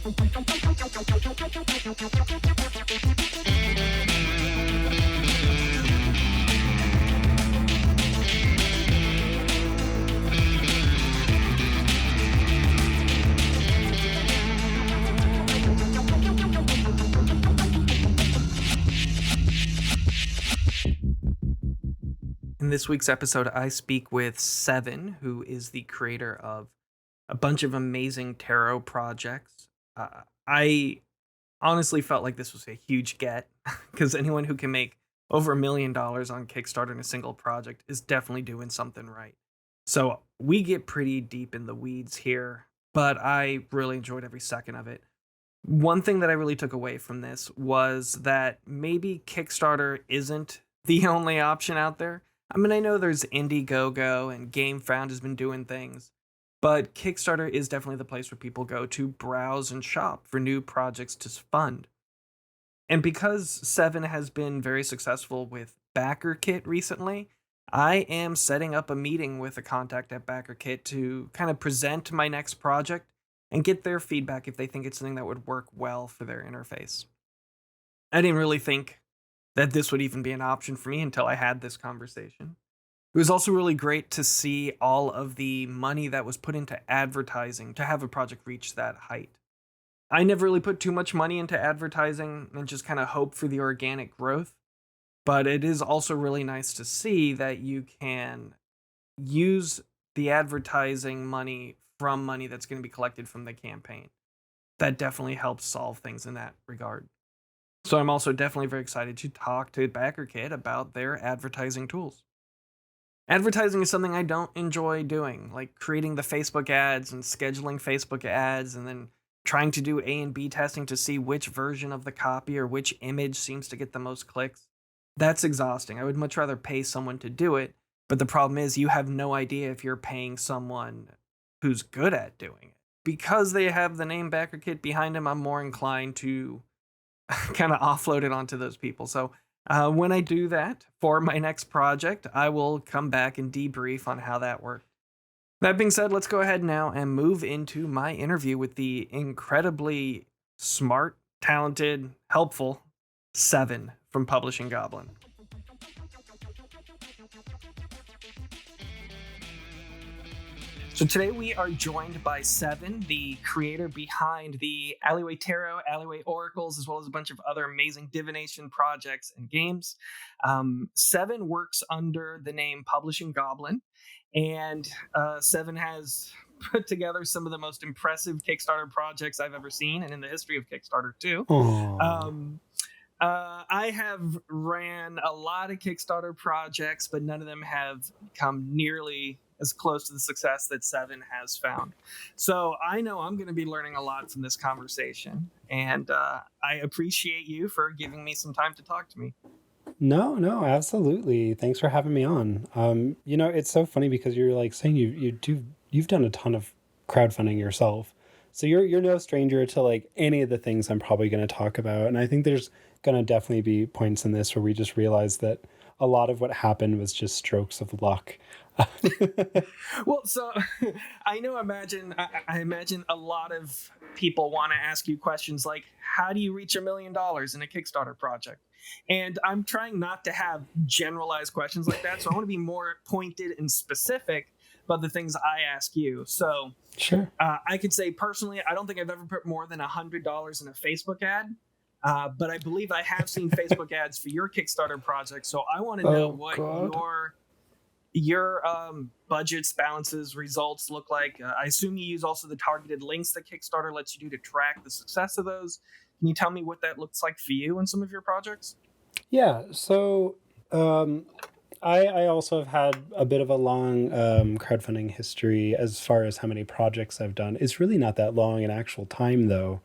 In this week's episode, I speak with Seven, who is the creator of a bunch of amazing tarot projects. I honestly felt like this was a huge get because anyone who can make over $1 million on Kickstarter in a single project is definitely doing something right. So we get pretty deep in the weeds here, but I really enjoyed every second of it. One thing that I really took away from this was that maybe Kickstarter isn't the only option out there. I mean, I know there's Indiegogo and GameFound has been doing things, but Kickstarter is definitely the place where people go to browse and shop for new projects to fund. And because Seven has been very successful with Backerkit recently, I am setting up a meeting with a contact at Backerkit to kind of present my next project and get their feedback if they think it's something that would work well for their interface. I didn't really think that this would even be an option for me until I had this conversation. It was also really great to see all of the money that was put into advertising to have a project reach that height. I never really put too much money into advertising and just kind of hope for the organic growth, but it is also really nice to see that you can use the advertising money from money that's going to be collected from the campaign. That definitely helps solve things in that regard. So I'm also definitely very excited to talk to Backerkit about their advertising tools. Advertising is something I don't enjoy doing, like creating the Facebook ads and scheduling Facebook ads and then trying to do A and B testing to see which version of the copy or which image seems to get the most clicks. That's exhausting. I would much rather pay someone to do it, but the problem is you have no idea if you're paying someone who's good at doing it. Because they have the name Backerkit behind them, I'm more inclined to kind of offload it onto those people. So when I do that for my next project, I will come back and debrief on how that worked. That being said, let's go ahead now and move into my interview with the incredibly smart, talented, helpful Seven from Publishing Goblin. So today we are joined by Seven, the creator behind the Alleyway Tarot, Alleyway Oracles, as well as a bunch of other amazing divination projects and games. Seven works under the name Publishing Goblin, and Seven has put together some of the most impressive Kickstarter projects I've ever seen, and in the history of Kickstarter too. I have ran a lot of Kickstarter projects, but none of them have come nearly as close to the success that Seven has found. So I know I'm going to be learning a lot from this conversation, and I appreciate you for giving me some time to talk to me. No, absolutely. Thanks for having me on. It's so funny because you're like saying you've done a ton of crowdfunding yourself. So you're no stranger to like any of the things I'm probably going to talk about. And I think there's going to definitely be points in this where we just realize that a lot of what happened was just strokes of luck. Well, so I imagine a lot of people want to ask you questions like, how do you reach $1 million in a Kickstarter project? And I'm trying not to have generalized questions like that. So I want to be more pointed and specific about the things I ask you. So Sure. I could say personally, I don't think I've ever put more than $100 in a Facebook ad. But I believe I have seen Facebook ads for your Kickstarter project. So I want to know what your budgets, balances, results look like. I assume you use also the targeted links that Kickstarter lets you do to track the success of those. Can you tell me what that looks like for you in some of your projects? Yeah. So I also have had a bit of a long crowdfunding history as far as how many projects I've done. It's really not that long in actual time, though.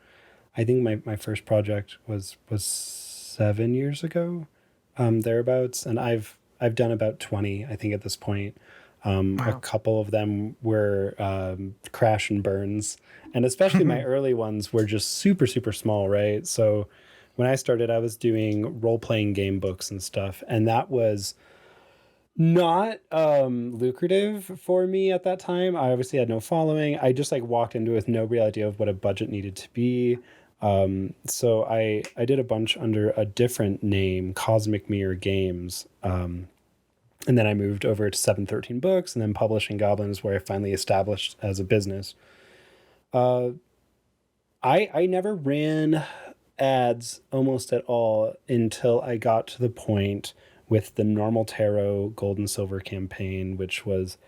I think my first project was 7 years ago, thereabouts, and I've done about 20, I think, at this point. Wow. A couple of them were crash and burns, and especially my early ones were just super, super small, right? So when I started, I was doing role-playing game books and stuff, and that was Not lucrative for me at that time. I obviously had no following. I just like walked into it with no real idea of what a budget needed to be. So I did a bunch under a different name, Cosmic Mirror Games. And then I moved over to 713 Books and then Publishing Goblin is where I finally established as a business. Uh, I never ran ads almost at all until I got to the point with the normal tarot gold and silver campaign, which was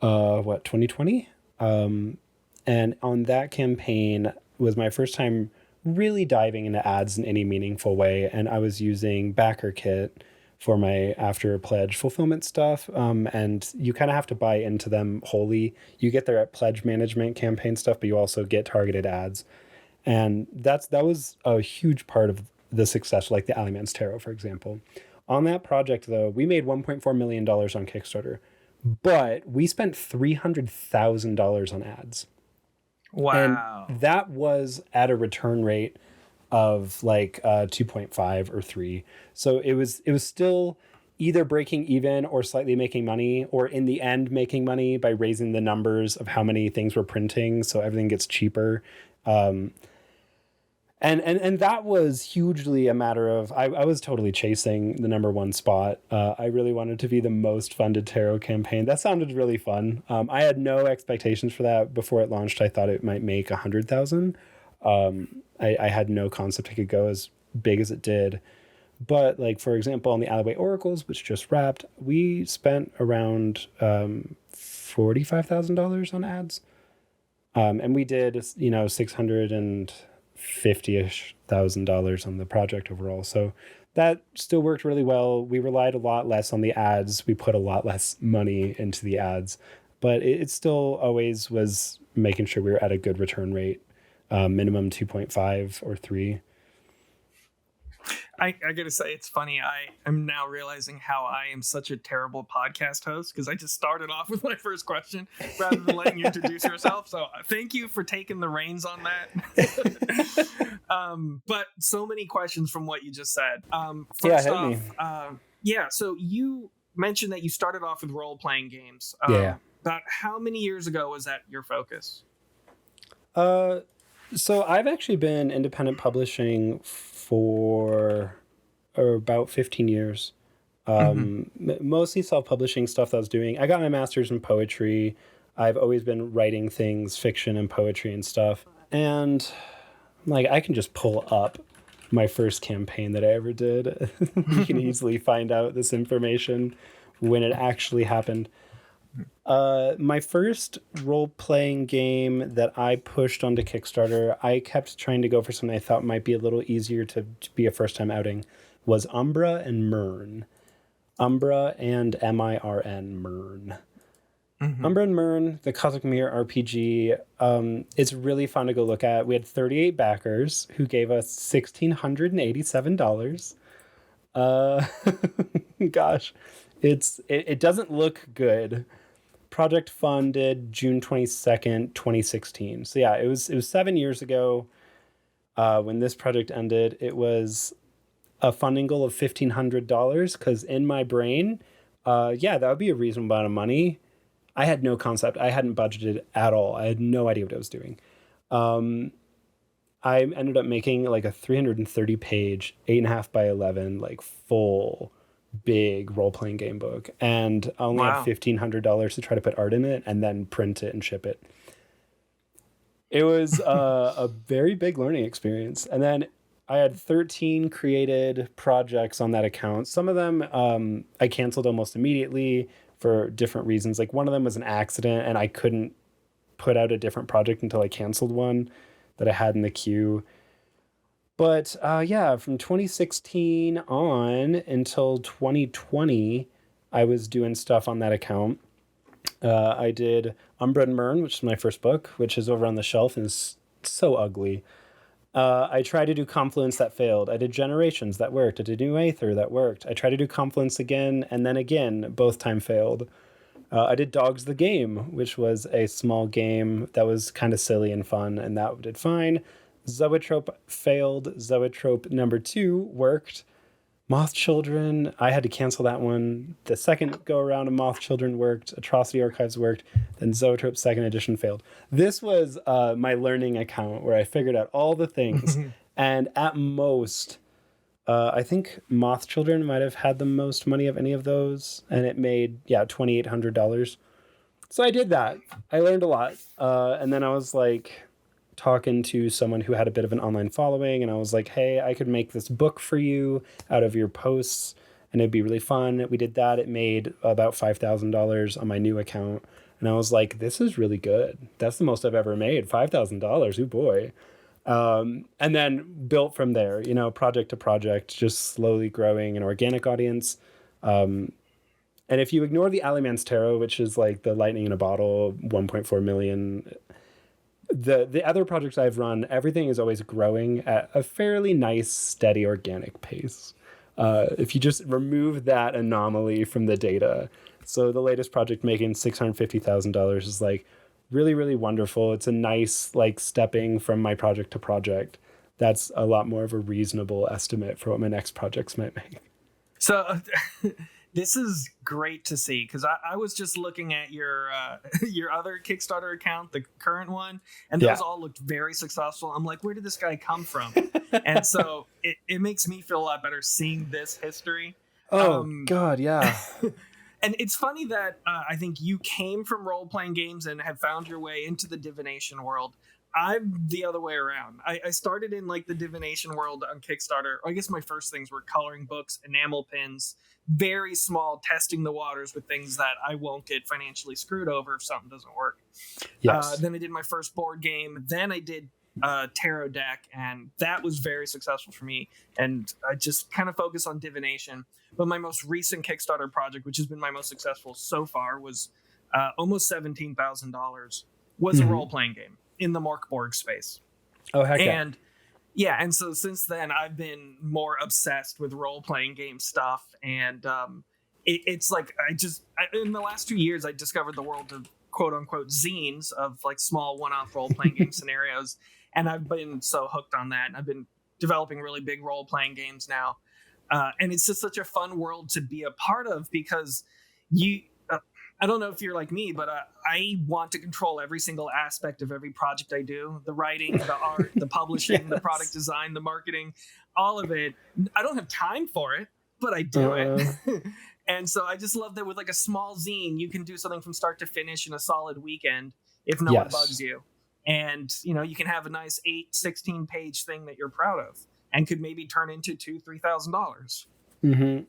2020. And on that campaign was my first time really diving into ads in any meaningful way, and I was using Backerkit for my after pledge fulfillment stuff. And you kind of have to buy into them wholly. You get their pledge management campaign stuff, but you also get targeted ads, and that was a huge part of the success, like the Alleyman's Tarot, for example. On that project, though, we made $1.4 million on Kickstarter, but we spent $300,000 on ads. And Wow. that was at a return rate of like 2.5 or 3. So it was still either breaking even or slightly making money, or in the end making money by raising the numbers of how many things we're printing so everything gets cheaper. Um, and that was hugely a matter of I was totally chasing the number one spot. I really wanted to be the most funded tarot campaign. That sounded really fun. I had no expectations for that before it launched. I thought it might make 100,000. I had no concept it could go as big as it did. But like for example, on the Alleyway Oracles, which just wrapped, we spent around $45,000 on ads. And we did, 650-ish thousand dollars on the project overall. So that still worked really well. We relied a lot less on the ads. We put a lot less money into the ads, but it still always was making sure we were at a good return rate, minimum 2.5 or 3. I gotta say, it's funny. I am now realizing how I am such a terrible podcast host because I just started off with my first question rather than letting you introduce yourself. So thank you for taking the reins on that. But so many questions from what you just said. Yeah, First hit me. off, yeah, so you mentioned that you started off with role playing games. Yeah. About how many years ago was that your focus? Uh, so I've actually been independent publishing for about 15 years. Mm-hmm. Mostly self-publishing stuff that I was doing. I got my master's in poetry. I've always been writing things, fiction and poetry and stuff. And like I can just pull up my first campaign that I ever did. You can easily find out this information when it actually happened. My first role playing game that I pushed onto Kickstarter, I kept trying to go for something I thought might be a little easier to be a first time outing, was Umbra and Myrn. Umbra and Mirn, Myrn. Mm-hmm. Umbra and Myrn, the Cosmic Mirror RPG. It's really fun to go look at. We had 38 backers who gave us $1,687. Uh, gosh, it doesn't look good. Project funded June 22nd, 2016. So yeah, it was 7 years ago. When this project ended, it was a funding goal of $1,500 because in my brain, yeah, that would be a reasonable amount of money. I had no concept. I hadn't budgeted at all. I had no idea what I was doing. Um, I ended up making like a 330 page, 8.5 by 11, like full big role playing game book. And I only had Wow. $1,500 to try to put art in it and then print it and ship it. It was a very big learning experience. And then I had 13 created projects on that account. Some of them I canceled almost immediately for different reasons. Like one of them was an accident and I couldn't put out a different project until I canceled one that I had in the queue. But yeah, from 2016 on until 2020, I was doing stuff on that account. I did Umbra and Myrn, which is my first book, which is over on the shelf and is so ugly. I tried to do Confluence that failed. I did Generations that worked. I did New Aether that worked. I tried to do Confluence again, and then again, both time failed. I did Dogs the Game, which was a small game that was kind of silly and fun, and that did fine. Zoetrope failed. Zoetrope number 2 worked. Moth Children, I had to cancel that one. The second go around of Moth Children worked, Atrocity Archives worked, then Zoetrope's second edition failed. This was my learning account where I figured out all the things. And at most, I think Moth Children might have had the most money of any of those. And it made, yeah, $2,800. So I did that. I learned a lot. And then I was like talking to someone who had a bit of an online following, and I was like, hey, I could make this book for you out of your posts and it'd be really fun. We did that. It made about $5,000 on my new account. And I was like, this is really good. That's the most I've ever made. $5,000. Oh boy. And then built from there, you know, project to project, just slowly growing an organic audience. And if you ignore the Alleyman's Tarot, which is like the lightning in a bottle, 1.4 million, the other projects I've run, everything is always growing at a fairly nice, steady, organic pace. If you just remove that anomaly from the data. So the latest project making $650,000 is like really, really wonderful. It's a nice like stepping from my project to project. That's a lot more of a reasonable estimate for what my next projects might make. So this is great to see, because I was just looking at your your other Kickstarter account, the current one, and those all looked very successful. I'm like, where did this guy come from? And so it makes me feel a lot better seeing this history. Oh, God, yeah. And it's funny that I think you came from role-playing games and have found your way into the divination world. I'm the other way around. I started in like the divination world on Kickstarter. I guess my first things were coloring books, enamel pins, very small, testing the waters with things that I won't get financially screwed over if something doesn't work. Yes. Then I did my first board game. Then I did tarot deck, and that was very successful for me. And I just kind of focus on divination. But my most recent Kickstarter project, which has been my most successful so far, was almost $17,000. Was a role-playing game in the Morkborg space. Oh, heck yeah. And yeah, and so since then I've been more obsessed with role-playing game stuff, and it's like in the last 2 years I discovered the world of quote-unquote zines of like small one-off role-playing game scenarios, and I've been so hooked on that, and I've been developing really big role-playing games now, and it's just such a fun world to be a part of, because you I don't know if you're like me, but I want to control every single aspect of every project I do. The writing, the art, the publishing, the product design, the marketing, all of it. I don't have time for it, but I do it. And so I just love that with like a small zine, you can do something from start to finish in a solid weekend if no one bugs you. And, you know, you can have a nice 16-page thing that you're proud of and could maybe turn into $2,000-$3,000.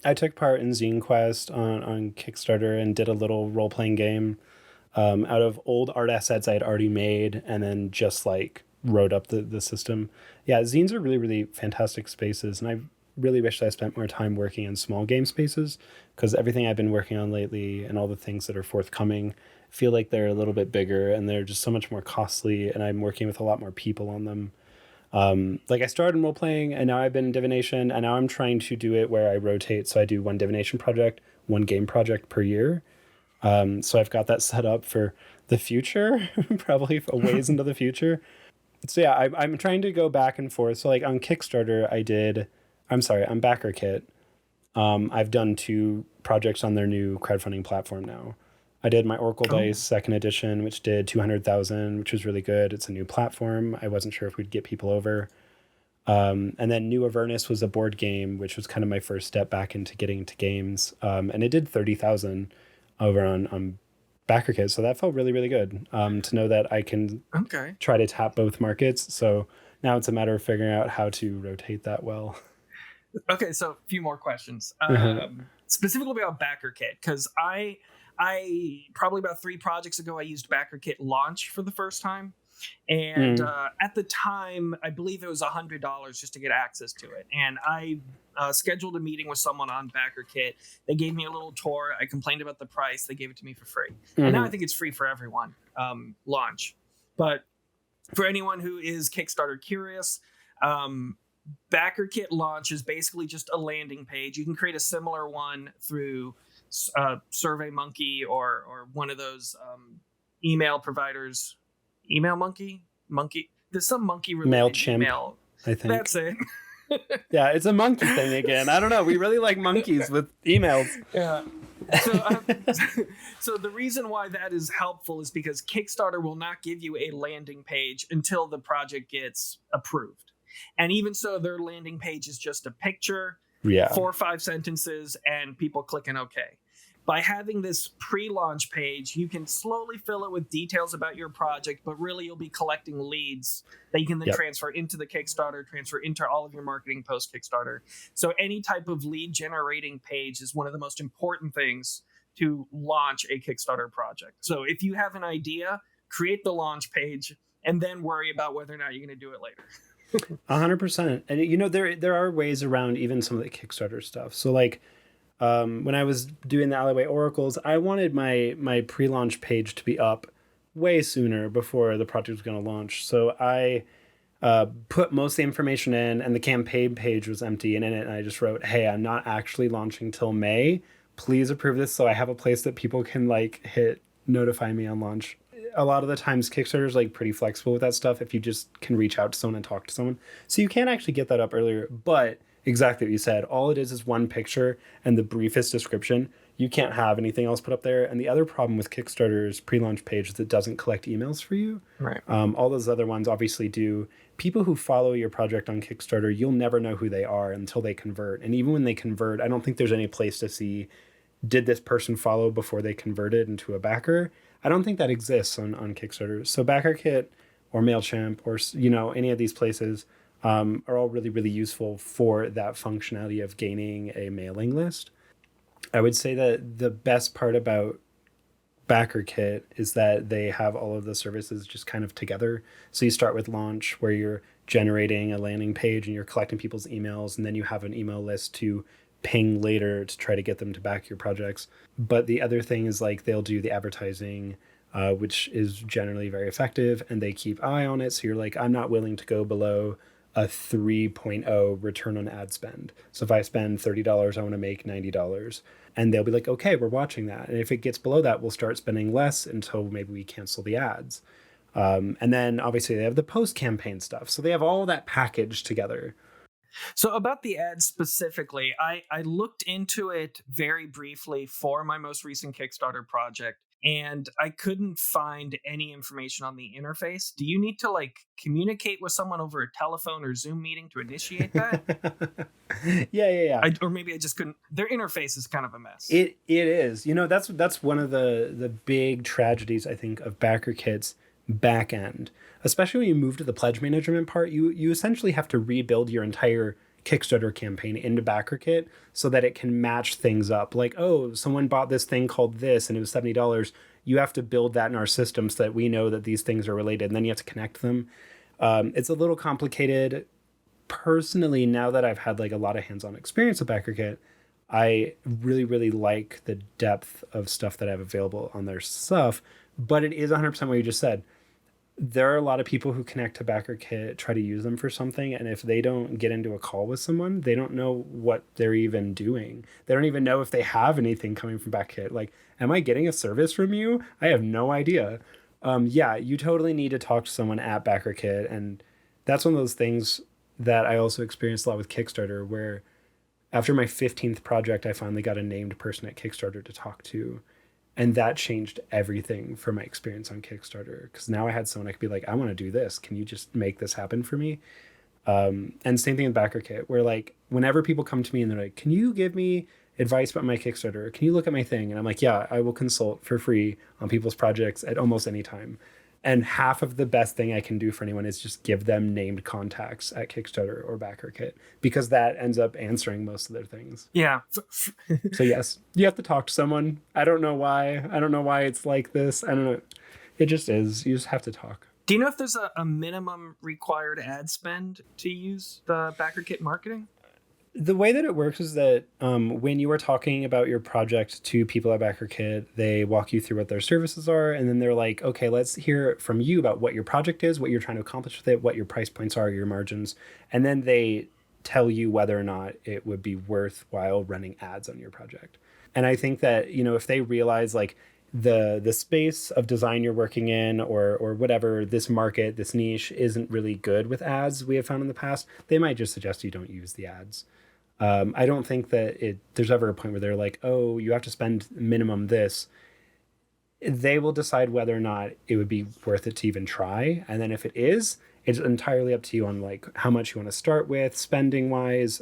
I took part in Zine Quest on Kickstarter and did a little role-playing game out of old art assets I had already made, and then just like wrote up the system. Yeah, zines are really, really fantastic spaces, and I really wish I spent more time working in small game spaces, because everything I've been working on lately and all the things that are forthcoming feel like they're a little bit bigger and they're just so much more costly, and I'm working with a lot more people on them. Like I started in role playing, and now I've been in divination, and now I'm trying to do it where I rotate. So I do one divination project, one game project per year. So I've got that set up for the future, probably a ways into the future. So yeah, I'm trying to go back and forth. So like on Kickstarter, on Backerkit, I've done 2 projects on their new crowdfunding platform now. I did my Oracle Dice second edition, which did 200,000, which was really good. It's a new platform. I wasn't sure if we'd get people over. And then New Avernus was a board game, which was kind of my first step back into getting into games. And it did 30,000 over on Backerkit. So that felt really, really good to know that I can try to tap both markets. So now it's a matter of figuring out how to rotate that well. Okay, so a few more questions. Specifically about Backerkit, because I probably about 3 projects ago, I used Backerkit Launch for the first time. And at the time, I believe it was $100 just to get access to it. And I scheduled a meeting with someone on Backerkit. They gave me a little tour. I complained about the price. They gave it to me for free. And now I think it's free for everyone, Launch. But for anyone who is Kickstarter curious, Backerkit Launch is basically just a landing page. You can create a similar one through SurveyMonkey or one of those email providers. Email Monkey. There's some monkey related MailChimp, email. I think. That's it. Yeah, it's a monkey thing again. I don't know. We really like monkeys with emails. Yeah. So, so the reason why that is helpful is because Kickstarter will not give you a landing page until the project gets approved. And even so, their landing page is just a picture, Yeah. 4 or 5 sentences, and people clicking OK. By having this pre-launch page, you can slowly fill it with details about your project, but really you'll be collecting leads that you can then transfer into the Kickstarter, transfer into all of your marketing post Kickstarter. So any type of lead generating page is one of the most important things to launch a Kickstarter project. So if you have an idea, create the launch page and then worry about whether or not you're going to do it later. 100%. And you know, there are ways around even some of the Kickstarter stuff. So like, when I was doing the Alleyway Oracles, I wanted my pre-launch page to be up way sooner before the project was going to launch. So I put most of the information in, and the campaign page was empty. And in it, I just wrote, "Hey, I'm not actually launching till May. Please approve this so I have a place that people can like hit notify me on launch." A lot of the times, Kickstarter is like pretty flexible with that stuff if you just can reach out to someone and talk to someone. So you can actually get that up earlier, but exactly what you said. All it is one picture and the briefest description. You can't have anything else put up there. And the other problem with Kickstarter's pre-launch page is it doesn't collect emails for you. Right. All those other ones obviously do. People who follow your project on Kickstarter, you'll never know who they are until they convert. And even when they convert, I don't think there's any place to see, did this person follow before they converted into a backer? I don't think that exists on Kickstarter. So Backerkit or MailChimp or, you know, any of these places are all really, really useful for that functionality of gaining a mailing list. I would say that the best part about Backerkit is that they have all of the services just kind of together. So you start with launch, where you're generating a landing page and you're collecting people's emails, and then you have an email list to ping later to try to get them to back your projects. But the other thing is like they'll do the advertising, which is generally very effective, and they keep eye on it. So you're like, I'm not willing to go below a 3.0 return on ad spend. So if I spend $30, I want to make $90. And they'll be like, okay, we're watching that. And if it gets below that, we'll start spending less until maybe we cancel the ads. And then obviously they have the post-campaign stuff. So they have all that packaged together. So about the ads specifically, I looked into it very briefly for my most recent Kickstarter project, and I couldn't find any information on the interface. Do you need to like communicate with someone over a telephone or Zoom meeting to initiate that? Yeah. Or maybe I just couldn't. Their interface is kind of a mess. It is. You know, that's one of the big tragedies, I think, of Backerkit's back end. Especially when you move to the pledge management part, you essentially have to rebuild your entire Kickstarter campaign into Backerkit so that it can match things up. Like, oh, someone bought this thing called this and it was $70. You have to build that in our system so that we know that these things are related, and then you have to connect them. It's a little complicated. Personally, now that I've had like a lot of hands-on experience with Backerkit, I really, really like the depth of stuff that I have available on their stuff. But it is 100% what you just said. There are a lot of people who connect to Backerkit, try to use them for something, and if they don't get into a call with someone, they don't know what they're even doing. They don't even know if they have anything coming from Backerkit. Like, am I getting a service from you? I have no idea. Yeah, you totally need to talk to someone at Backerkit, and that's one of those things that I also experienced a lot with Kickstarter, where after my 15th project, I finally got a named person at Kickstarter to talk to. And that changed everything for my experience on Kickstarter, because now I had someone I could be like, I want to do this. Can you just make this happen for me? And same thing with Backerkit, where like whenever people come to me and they're like, can you give me advice about my Kickstarter? Can you look at my thing? And I'm like, yeah, I will consult for free on people's projects at almost any time. And half of the best thing I can do for anyone is just give them named contacts at Kickstarter or Backerkit, because that ends up answering most of their things. Yeah. So yes, you have to talk to someone. I don't know why. I don't know why it's like this. I don't know. It just is. You just have to talk. Do you know if there's a minimum required ad spend to use the Backerkit marketing? The way that it works is that when you are talking about your project to people at Backerkit, they walk you through what their services are, and then they're like, okay, let's hear from you about what your project is, what you're trying to accomplish with it, what your price points are, your margins, and then they tell you whether or not it would be worthwhile running ads on your project. And I think that, you know, if they realize like, the space of design you're working in, or whatever, this market, this niche isn't really good with ads, we have found in the past, they might just suggest you don't use the ads. I don't think that there's ever a point where they're like, oh, you have to spend minimum this. They will decide whether or not it would be worth it to even try. And then if it is, it's entirely up to you on like how much you want to start with spending wise,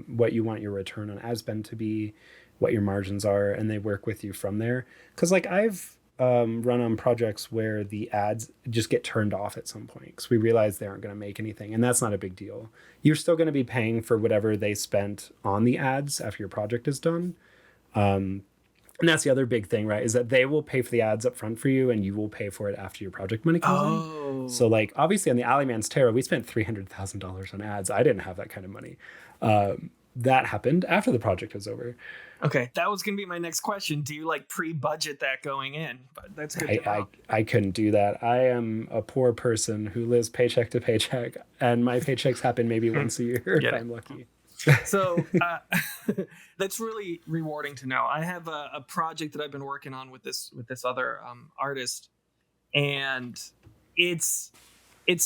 what you want your return on ad spend to be, what your margins are, and they work with you from there. Because like I've run on projects where the ads just get turned off at some point because we realize they aren't going to make anything, and that's not a big deal. You're still going to be paying for whatever they spent on the ads after your project is done. And that's the other big thing, right? Is that they will pay for the ads up front for you, and you will pay for it after your project money comes in. So like obviously on the Alleyman's Tarot, we spent $300,000 on ads. I didn't have that kind of money. That happened after the project was over. Okay, that was going to be my next question. Do you like pre-budget that going in? But that's good to know. I couldn't do that. I am a poor person who lives paycheck to paycheck, and my paychecks happen maybe once a year if I'm lucky. So that's really rewarding to know. I have a project that I've been working on with this other artist, and it's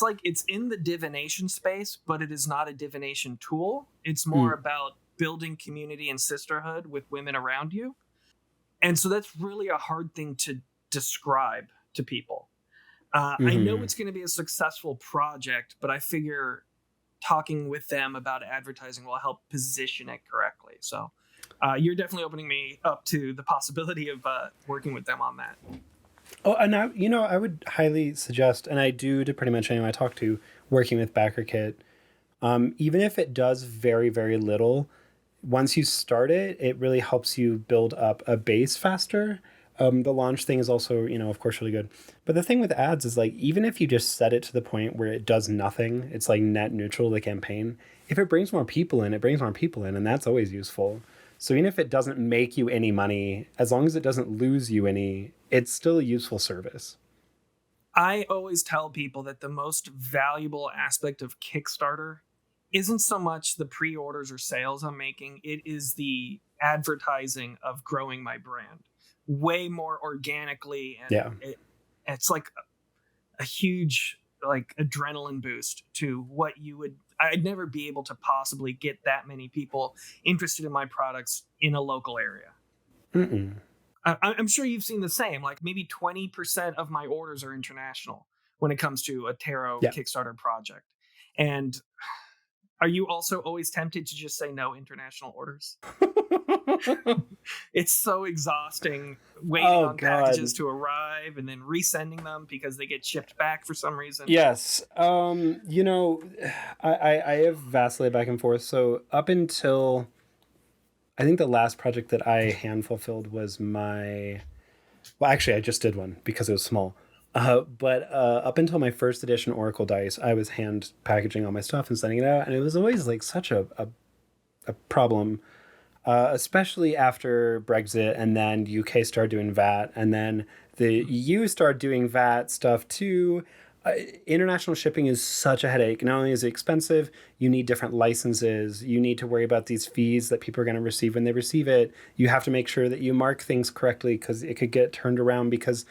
like it's in the divination space, but it is not a divination tool. It's more about building community and sisterhood with women around you. And so that's really a hard thing to describe to people. I know it's going to be a successful project, but I figure talking with them about advertising will help position it correctly. So you're definitely opening me up to the possibility of working with them on that. Oh, and I would highly suggest, and I do to pretty much anyone I talk to, working with Backerkit. Even if it does very, very little, once you start it, it really helps you build up a base faster. The launch thing is also, of course, really good. But the thing with ads is like, even if you just set it to the point where it does nothing, it's like net neutral, the campaign. If it brings more people in, it brings more people in, and that's always useful. So even if it doesn't make you any money, as long as it doesn't lose you any, it's still a useful service. I always tell people that the most valuable aspect of Kickstarter isn't so much the pre-orders or sales I'm making. It is the advertising of growing my brand way more organically. And it's like a huge like adrenaline boost to what I'd never be able to possibly get that many people interested in my products in a local area. I'm sure you've seen the same. Like maybe 20% of my orders are international when it comes to a tarot Kickstarter project. And are you also always tempted to just say no international orders? It's so exhausting waiting on packages to arrive and then resending them because they get shipped back for some reason. Yes. I have vacillated back and forth. So up until I think the last project that I hand fulfilled was well, actually I just did one because it was small. But up until my first edition Oracle dice, I was hand packaging all my stuff and sending it out. And it was always like such a problem, especially after Brexit, and then UK started doing VAT, and then the EU started doing VAT stuff too. International shipping is such a headache. Not only is it expensive, you need different licenses. You need to worry about these fees that people are going to receive when they receive it. You have to make sure that you mark things correctly because it could get turned around because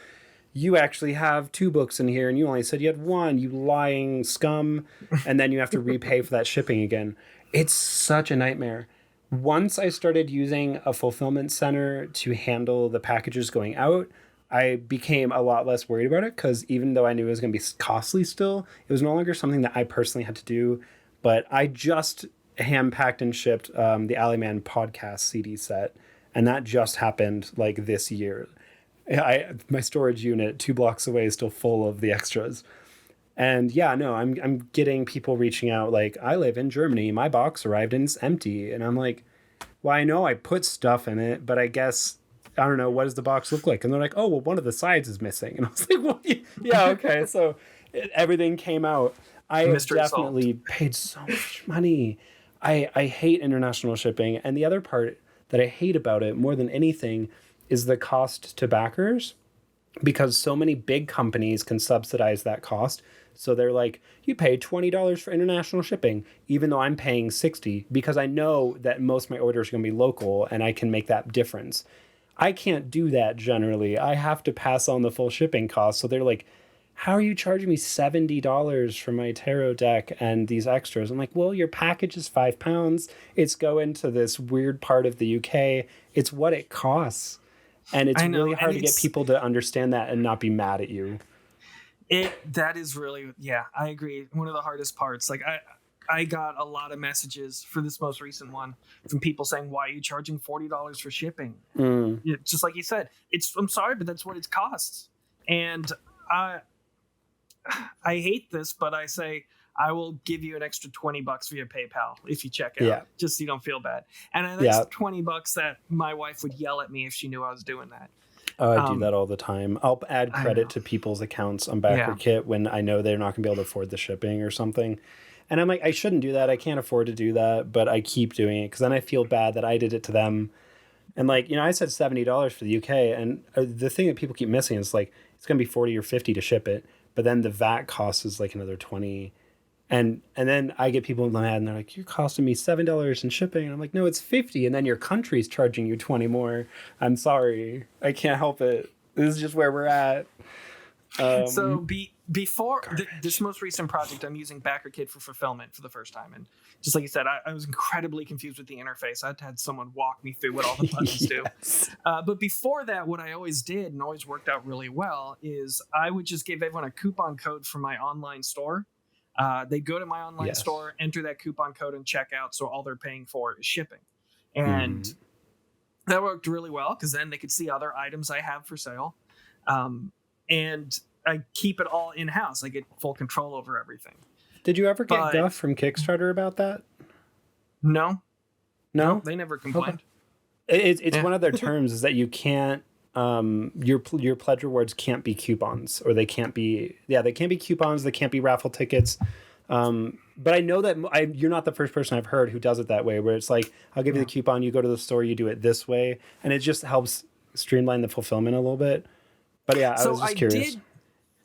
you actually have 2 books in here and you only said you had 1, you lying scum. And then you have to repay for that shipping again. It's such a nightmare. Once I started using a fulfillment center to handle the packages going out, I became a lot less worried about it because even though I knew it was going to be costly still, it was no longer something that I personally had to do. But I just hand-packed and shipped the Alleyman podcast CD set, and that just happened like this year. My storage unit 2 blocks away is still full of the extras. And I'm getting people reaching out like, I live in Germany, my box arrived and it's empty. And I'm like, well, I know I put stuff in it, but I guess, I don't know, what does the box look like? And they're like, oh, well, one of the sides is missing. And I was like, well, yeah, okay. So everything came out. I have definitely paid so much money. I hate international shipping. And the other part that I hate about it more than anything is the cost to backers, because so many big companies can subsidize that cost. So they're like, you pay $20 for international shipping, even though I'm paying $60, because I know that most of my orders are going to be local and I can make that difference. I can't do that generally. I have to pass on the full shipping cost. So they're like, how are you charging me $70 for my tarot deck and these extras? I'm like, well, your package is £5. It's going to this weird part of the UK. It's what it costs. And it's I really know, and hard to get people to understand that and not be mad at you. that is really, yeah, I agree. One of the hardest parts. Like I got a lot of messages for this most recent one from people saying, "Why are you charging $40 for shipping?" Mm. Yeah, just like you said, I'm sorry, but that's what it costs. And I I hate this, but I say I will give you an extra $20 via PayPal if you check out, Yeah. just so you don't feel bad. And that's Yeah. $20 that my wife would yell at me if she knew I was doing that. Oh, I do Um, that all the time. I'll add I know. credit to people's accounts on Yeah. Backerkit when I know they're not going to be able to afford the shipping or something. And I'm like, I shouldn't do that. I can't afford to do that, but I keep doing it because then I feel bad that I did it to them. And like, I said $70 for the UK, and the thing that people keep missing is like it's going to be 40 or 50 to ship it, but then the VAT cost is like another 20. And then I get people mad and they're like, "You're costing me $7 in shipping." And I'm like, "No, it's 50, and then your country's charging you 20 more. I'm sorry. I can't help it. This is just where we're at." So before this Garbage. most recent project, I'm using Backerkit for fulfillment for the first time, and just like you said, I was incredibly confused with the interface. I had someone walk me through what all the buttons do. Yes. But before that, what I always did and always worked out really well is I would just give everyone a coupon code for my online store. They'd go to my online Yes. store, enter that coupon code, and check out. So all they're paying for is shipping, and Mm-hmm. that worked really well because then they could see other items I have for sale. And I keep it all in house. I get full control over everything. Did you ever get But guff from Kickstarter about that? no, No? they never Okay. complained. It's Yeah. one of their terms is that you can't your pledge rewards can't be coupons, or they can't be they can't be coupons, they can't be raffle tickets. But I know that you're not the first person I've heard who does it that way, where it's like, I'll give you Yeah. the coupon, you go to the store, you do it this way, and it just helps streamline the fulfillment a little bit. But yeah, I So was just curious.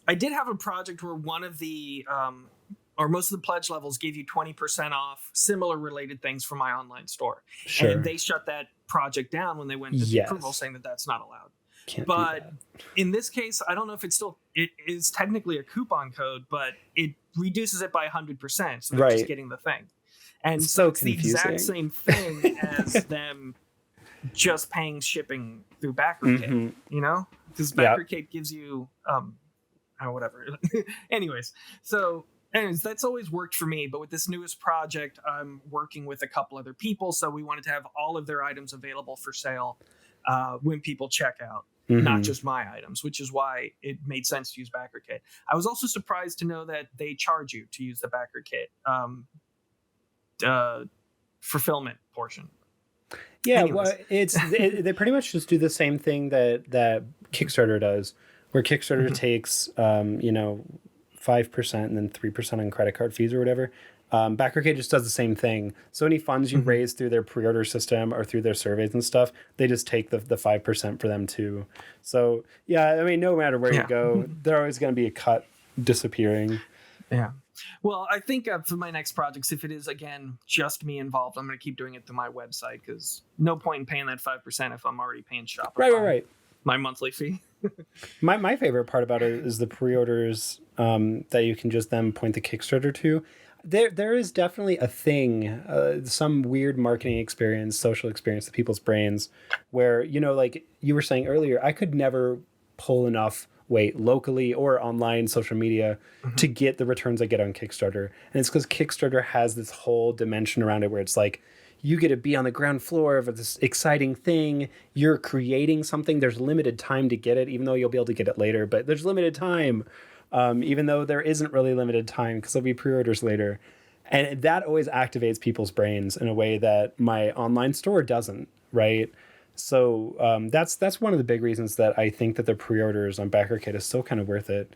I did have a project where one of the or most of the pledge levels gave you 20% off similar related things from my online store. Sure. And they shut that project down when they went to the approval Yes. saying that that's not allowed. Can't do But that. in this case, I don't know if it is technically a coupon code, but it reduces it by 100%. So they're just Right. getting the thing. And It's so so it's the exact confusing. same thing as them just paying shipping through Backerkit, Mhm. because Yeah. Backerkit gives you whatever. Anyways, that's always worked for me. But with this newest project, I'm working with a couple other people, so we wanted to have all of their items available for sale when people check out, not Mhm. just my items, which is why it made sense to use Backerkit. I was also surprised to know that they charge you to use the Backerkit fulfillment portion. Yeah, Anyways, well, they pretty much just do the same thing that Kickstarter does, where Kickstarter takes 5% and then 3% on credit card fees or whatever. Backerkit just does the same thing. So any funds you raise through their pre-order system or through their surveys and stuff, they just take the 5% for them too. So yeah, I mean, no matter where you Yeah. go, there's always going to be a cut disappearing. Yeah. Well, I think for my next projects, if it is, again, just me involved, I'm going to keep doing it through my website because no point in paying that 5% if I'm already paying Shopify Right. my monthly fee. My favorite part about it is the pre-orders that you can just then point the Kickstarter to. There is definitely a thing, some weird marketing experience, social experience to people's brains, where like you were saying earlier, I could never pull enough weight locally or online social media to get the returns I get on Kickstarter, and it's because Kickstarter has this whole dimension around it where it's like, you get to be on the ground floor of this exciting thing. You're creating something. There's limited time to get it, even though you'll be able to get it later. But there's limited time, even though there isn't really limited time because there'll be pre-orders later. And that always activates people's brains in a way that my online store doesn't, right? So that's one of the big reasons that I think that the pre-orders on Backerkit is still kind of worth it,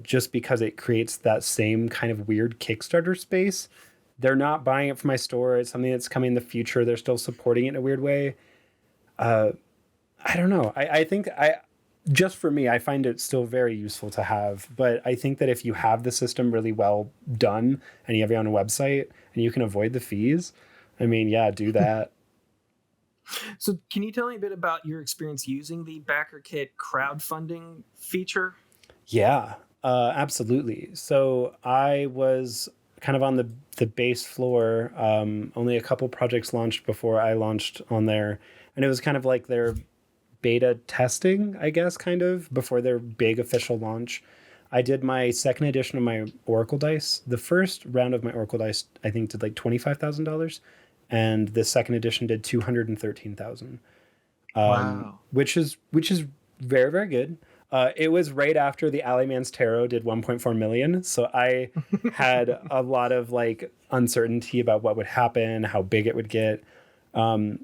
just because it creates that same kind of weird Kickstarter space. They're not buying it from my store. It's something that's coming in the future. They're still supporting it in a weird way. I don't know. I think just for me, I find it still very useful to have. But I think that if you have the system really well done and you have your own website and you can avoid the fees, I mean, yeah, do that. So, can you tell me a bit about your experience using the Backerkit crowdfunding feature? Yeah, absolutely. So I was kind of on the base floor. Only a couple projects launched before I launched on there, and it was kind of like their beta testing, I guess, kind of before their big official launch. I did my second edition of my Oracle dice. The first round of my Oracle dice, I think, did like $25,000, and the second edition did 213,000, Wow. which is very very good. It was right after the Alleyman's Tarot did 1.4 million, so I had a lot of like uncertainty about what would happen, how big it would get. Um,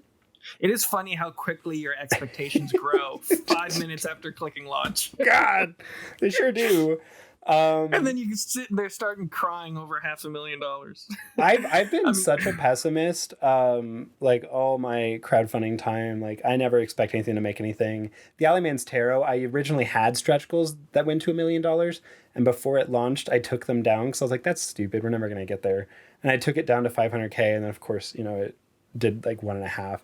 It is funny how quickly your expectations grow 5 minutes after clicking launch. God, they sure do. And Um, then you sit there starting crying over $500,000. I've I been mean, such a pessimist, like all my crowdfunding time. Like I never expect anything to make anything. The Alleyman's Tarot, I originally had stretch goals that went to $1 million, and before it launched, I took them down because I was like, "That's stupid. We're never gonna get there." And I took it down to 500K, and then of course, it did like 1.5.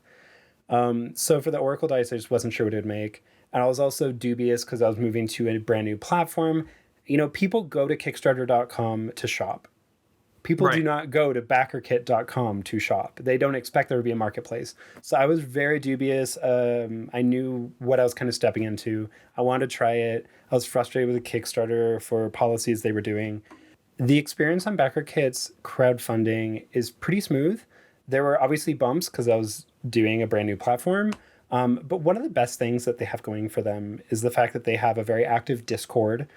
So for the Oracle dice, I just wasn't sure what it would make, and I was also dubious because I was moving to a brand new platform. People go to Kickstarter.com to shop. People do right. not go to Backerkit.com to shop. They don't expect there to be a marketplace. So I was very dubious. I knew what I was kind of stepping into. I wanted to try it. I was frustrated with the Kickstarter for policies they were doing. The experience on Backerkit's crowdfunding is pretty smooth. There were obviously bumps because I was doing a brand new platform. But one of the best things that they have going for them is the fact that they have a very active Discord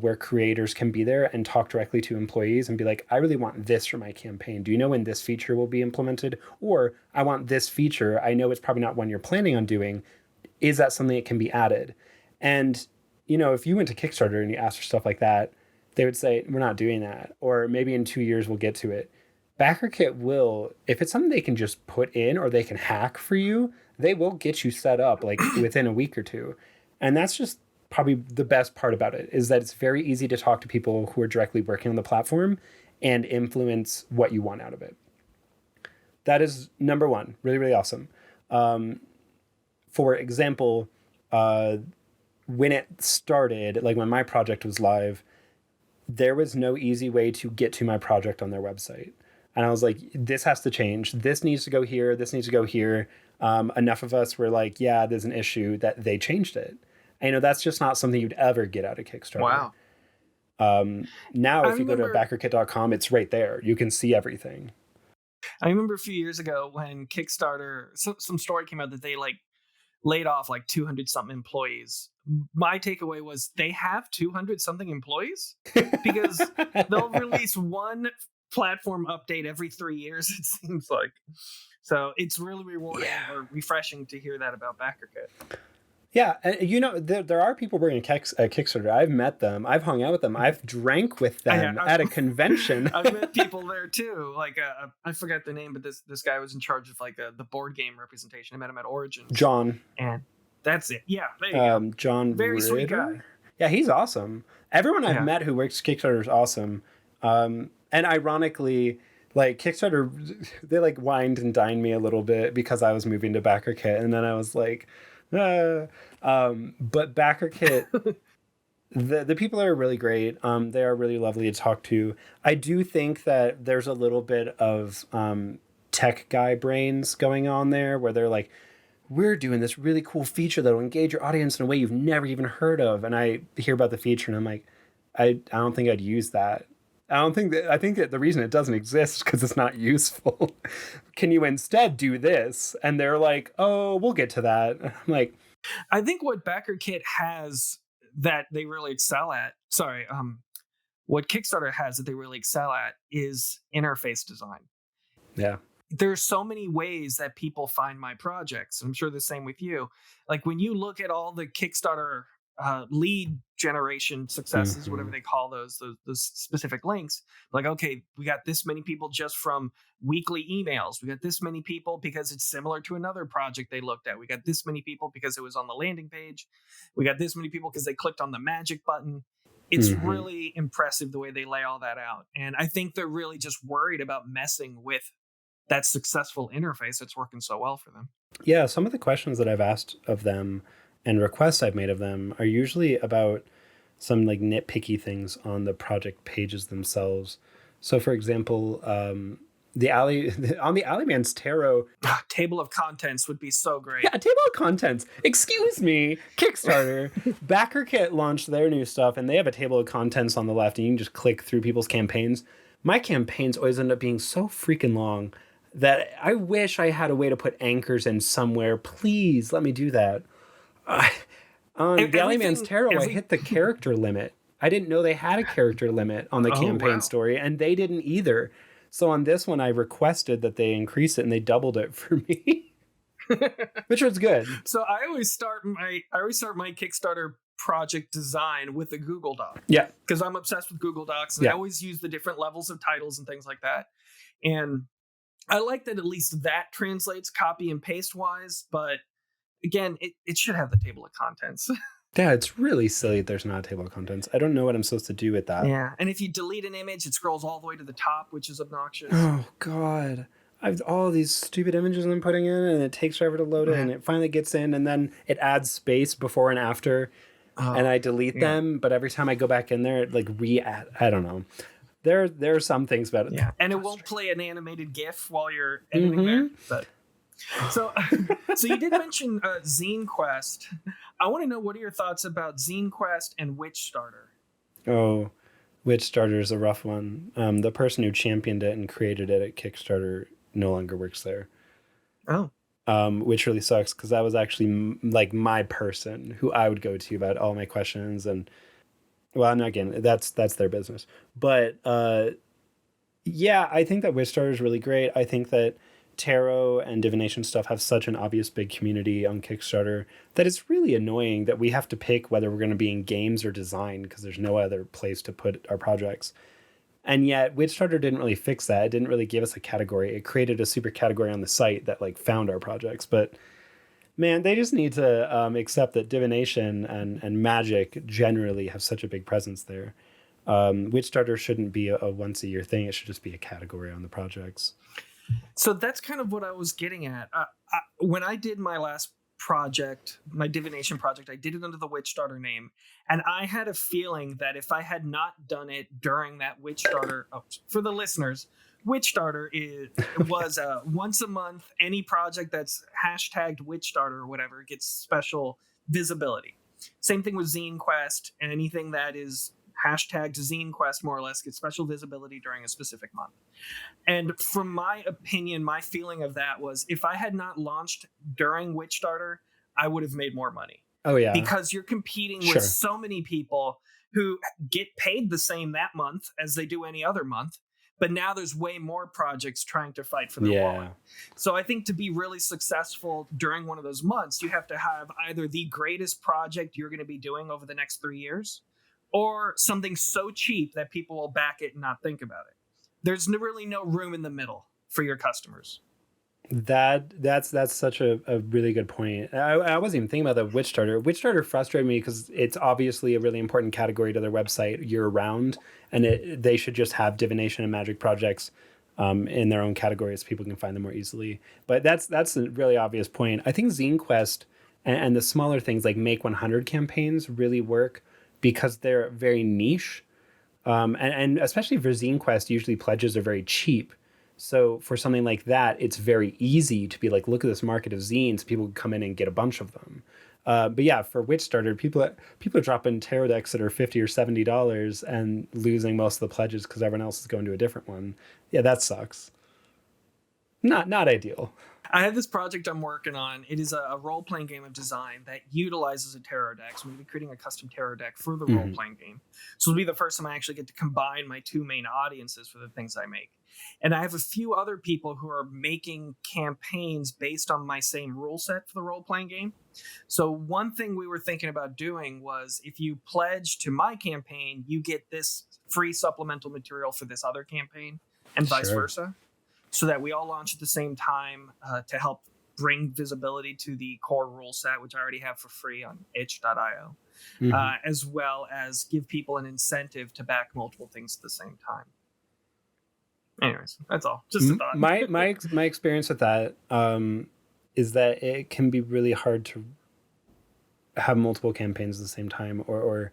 where creators can be there and talk directly to employees and be like, I really want this for my campaign. Do you know when this feature will be implemented? Or I want this feature. I know it's probably not one you're planning on doing. Is that something that can be added? And, if you went to Kickstarter and you asked for stuff like that, they would say, we're not doing that. Or maybe in 2 years we'll get to it. Backerkit will, if it's something they can just put in or they can hack for you, they will get you set up like within a week or two. And that's just probably the best part about it is that it's very easy to talk to people who are directly working on the platform and influence what you want out of it. That is number one. Really, really awesome. Um, for example, uh, when it started, like when my project was live, there was no easy way to get to my project on their website. And I was like, this has to change. This needs to go here. This needs to go here. Enough of us were like, yeah, there's an issue that they changed it. And, that's just not something you'd ever get out of Kickstarter. Wow. Now, I if you go to remember backerkit.com, it's right there. You can see everything. I remember a few years ago when Kickstarter, some story came out that they like laid off like 200 something employees. My takeaway was they have 200 something employees because they'll release one platform update every 3 years, it seems like. So it's really rewarding Yeah. or refreshing to hear that about Backerkit. Yeah, and there are people working at Kickstarter. I've met them. I've hung out with them. I've drank with them I've, at a convention. I've met people there too. Like I forget the name, but this guy was in charge of like the board game representation. I met him at Origins, John, and that's it. Yeah, there you go. John Very sweet guy. Ritter. Yeah, he's awesome. Everyone I've Yeah. met who works Kickstarter is awesome. And ironically, like Kickstarter, they like wined and dined me a little bit because I was moving to Backerkit, and then I was like, ah. But Backerkit, the people are really great. They are really lovely to talk to. I do think that there's a little bit of tech guy brains going on there where they're like, we're doing this really cool feature that'll engage your audience in a way you've never even heard of. And I hear about the feature and I'm like, I don't think I'd use that. I think that the reason it doesn't exist is because it's not useful. Can you instead do this? And they're like, oh, we'll get to that. I'm like, I think what Backerkit has that they really excel at. Sorry, what Kickstarter has that they really excel at is interface design. yeah. There's so many ways that people find my projects. I'm sure the same with you. Like when you look at all the Kickstarter lead generation successes, whatever Mm-hmm. they call those specific links, like, okay, we got this many people just from weekly emails. We got this many people because it's similar to another project they looked at. We got this many people because it was on the landing page. We got this many people because they clicked on the magic button. It's Mm-hmm. really impressive the way they lay all that out. And I think they're really just worried about messing with that successful interface that's working so well for them. Yeah, some of the questions that I've asked of them and requests I've made of them are usually about some like nitpicky things on the project pages themselves. So, for example, the alley on the Alleyman's Tarot. Table of contents would be so great. Yeah, table of contents. Excuse me, Kickstarter. Backerkit launched their new stuff, and they have a table of contents on the left, and you can just click through people's campaigns. My campaigns always end up being so freaking long that I wish I had a way to put anchors in somewhere. Please let me do that. On the Alleyman's Tarot, I hit the character limit. I didn't know they had a character limit on the campaign story, and they didn't either. So on this one, I requested that they increase it, and they doubled it for me, which was good. So I always start my Kickstarter project design with a Google Doc. Yeah, because I'm obsessed with Google Docs, and I always use the different levels of titles and things like that. And I like that at least that translates copy and paste wise, but again, it should have the table of contents. Yeah, it's really silly that there's not a table of contents. I don't know what I'm supposed to do with that. Yeah, and if you delete an image, it scrolls all the way to the top, which is obnoxious. Oh, God. I've all these stupid images I'm putting in, and it takes forever to load it, and it finally gets in, and then it adds space before and after, and I delete them, but every time I go back in there, it like re-add. I don't know. There are some things about it. Yeah, and it won't play an animated GIF while you're editing there, but... So you did mention Zine Quest. I want to know, what are your thoughts about Zine Quest and Witchstarter? Oh, Witchstarter is a rough one. The person who championed it and created it at Kickstarter no longer works there. Oh. Which really sucks, because that was actually like my person who I would go to about all my questions. And well, and again, that's their business. But yeah, I think that Witchstarter is really great. I think that tarot and divination stuff have such an obvious big community on Kickstarter that it's really annoying that we have to pick whether we're going to be in games or design, because there's no other place to put our projects. And yet Witchstarter didn't really fix that. It didn't really give us a category. It created a super category on the site that like found our projects. But man, they just need to accept that divination and magic generally have such a big presence there. Witchstarter shouldn't be a once a year thing. It should just be a category on the projects. So that's kind of what I was getting at. When I did my last project, my divination project, I did it under the Witchstarter name. And I had a feeling that if I had not done it during that Witchstarter, for the listeners, Witchstarter was once a month, any project that's hashtagged Witchstarter or whatever gets special visibility. Same thing with Zine Quest, and anything that is hashtagged Zine Quest more or less gets special visibility during a specific month. And from my opinion, my feeling of that was, if I had not launched during Witchstarter, I would have made more money. Oh yeah, because you're competing with so many people who get paid the same that month as they do any other month, but now there's way more projects trying to fight for their wallet. So I think to be really successful during one of those months, you have to have either the greatest project you're going to be doing over the next 3 years, or something so cheap that people will back it and not think about it. There's really no room in the middle for your customers. That's such a really good point. I wasn't even thinking about the Witchstarter. Witchstarter frustrated me because it's obviously a really important category to their website year round, and they should just have divination and magic projects in their own categories so people can find them more easily. But that's a really obvious point. I think Zine Quest and the smaller things like Make 100 campaigns really work because they're very niche. And especially for Zine Quest, usually pledges are very cheap. So for something like that, it's very easy to be like, look at this market of zines. People can come in and get a bunch of them. But yeah, for Witchstarter, people are dropping tarot decks that are $50 or $70 and losing most of the pledges because everyone else is going to a different one. Yeah, that sucks. Not ideal. I have this project I'm working on. It is a role-playing game of design that utilizes a tarot deck. So I'm going to be creating a custom tarot deck for the role-playing game. So it'll be the first time I actually get to combine my two main audiences for the things I make. And I have a few other people who are making campaigns based on my same rule set for the role-playing game. So one thing we were thinking about doing was, if you pledge to my campaign, you get this free supplemental material for this other campaign, and vice versa. So that we all launch at the same time to help bring visibility to the core rule set, which I already have for free on itch.io, as well as give people an incentive to back multiple things at the same time. Anyways, that's all. Just a thought. My experience with that is that it can be really hard to have multiple campaigns at the same time, or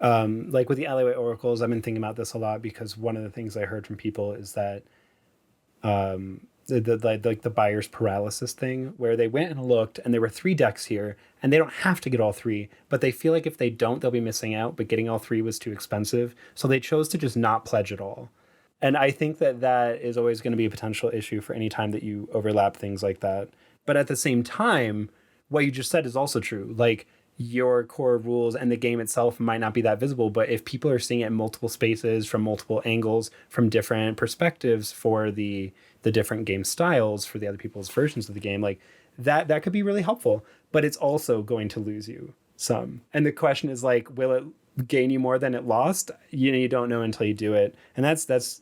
like with the alleyway oracles. I've been thinking about this a lot because one of the things I heard from people is that the buyer's paralysis thing, where they went and looked and there were 3 decks here and they don't have to get all 3, but they feel like if they don't, they'll be missing out, but getting all 3 was too expensive. So they chose to just not pledge at all. And I think that that is always going to be a potential issue for any time that you overlap things like that. But at the same time, what you just said is also true. Like, your core rules and the game itself might not be that visible, but if people are seeing it in multiple spaces, from multiple angles, from different perspectives for the different game styles for the other people's versions of the game, like that could be really helpful. But it's also going to lose you some. And the question is, like, will it gain you more than it lost? You don't know until you do it. And that's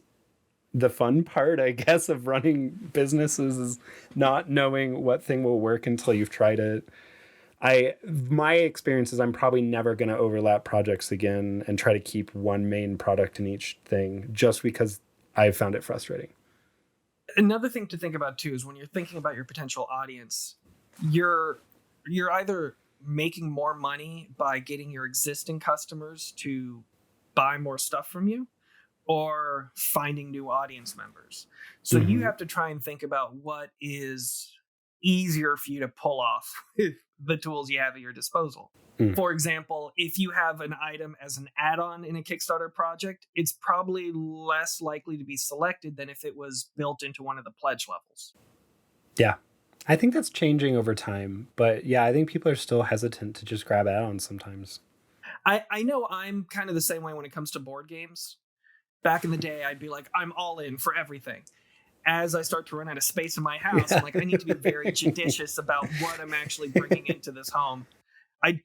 the fun part, I guess, of running businesses, is not knowing what thing will work until you've tried it. My experience is I'm probably never going to overlap projects again and try to keep one main product in each thing, just because I found it frustrating. Another thing to think about too is when you're thinking about your potential audience, you're either making more money by getting your existing customers to buy more stuff from you, or finding new audience members. So you have to try and think about what is easier for you to pull off with the tools you have at your disposal. For example, if you have an item as an add-on in a Kickstarter project, it's probably less likely to be selected than if it was built into one of the pledge levels. Yeah. I think that's changing over time. But yeah, I think people are still hesitant to just grab add-ons sometimes. I know I'm kind of the same way when it comes to board games. Back in the day, I'd be like, I'm all in for everything. As I start to run out of space in my house, I'm like, I need to be very judicious about what I'm actually bringing into this home.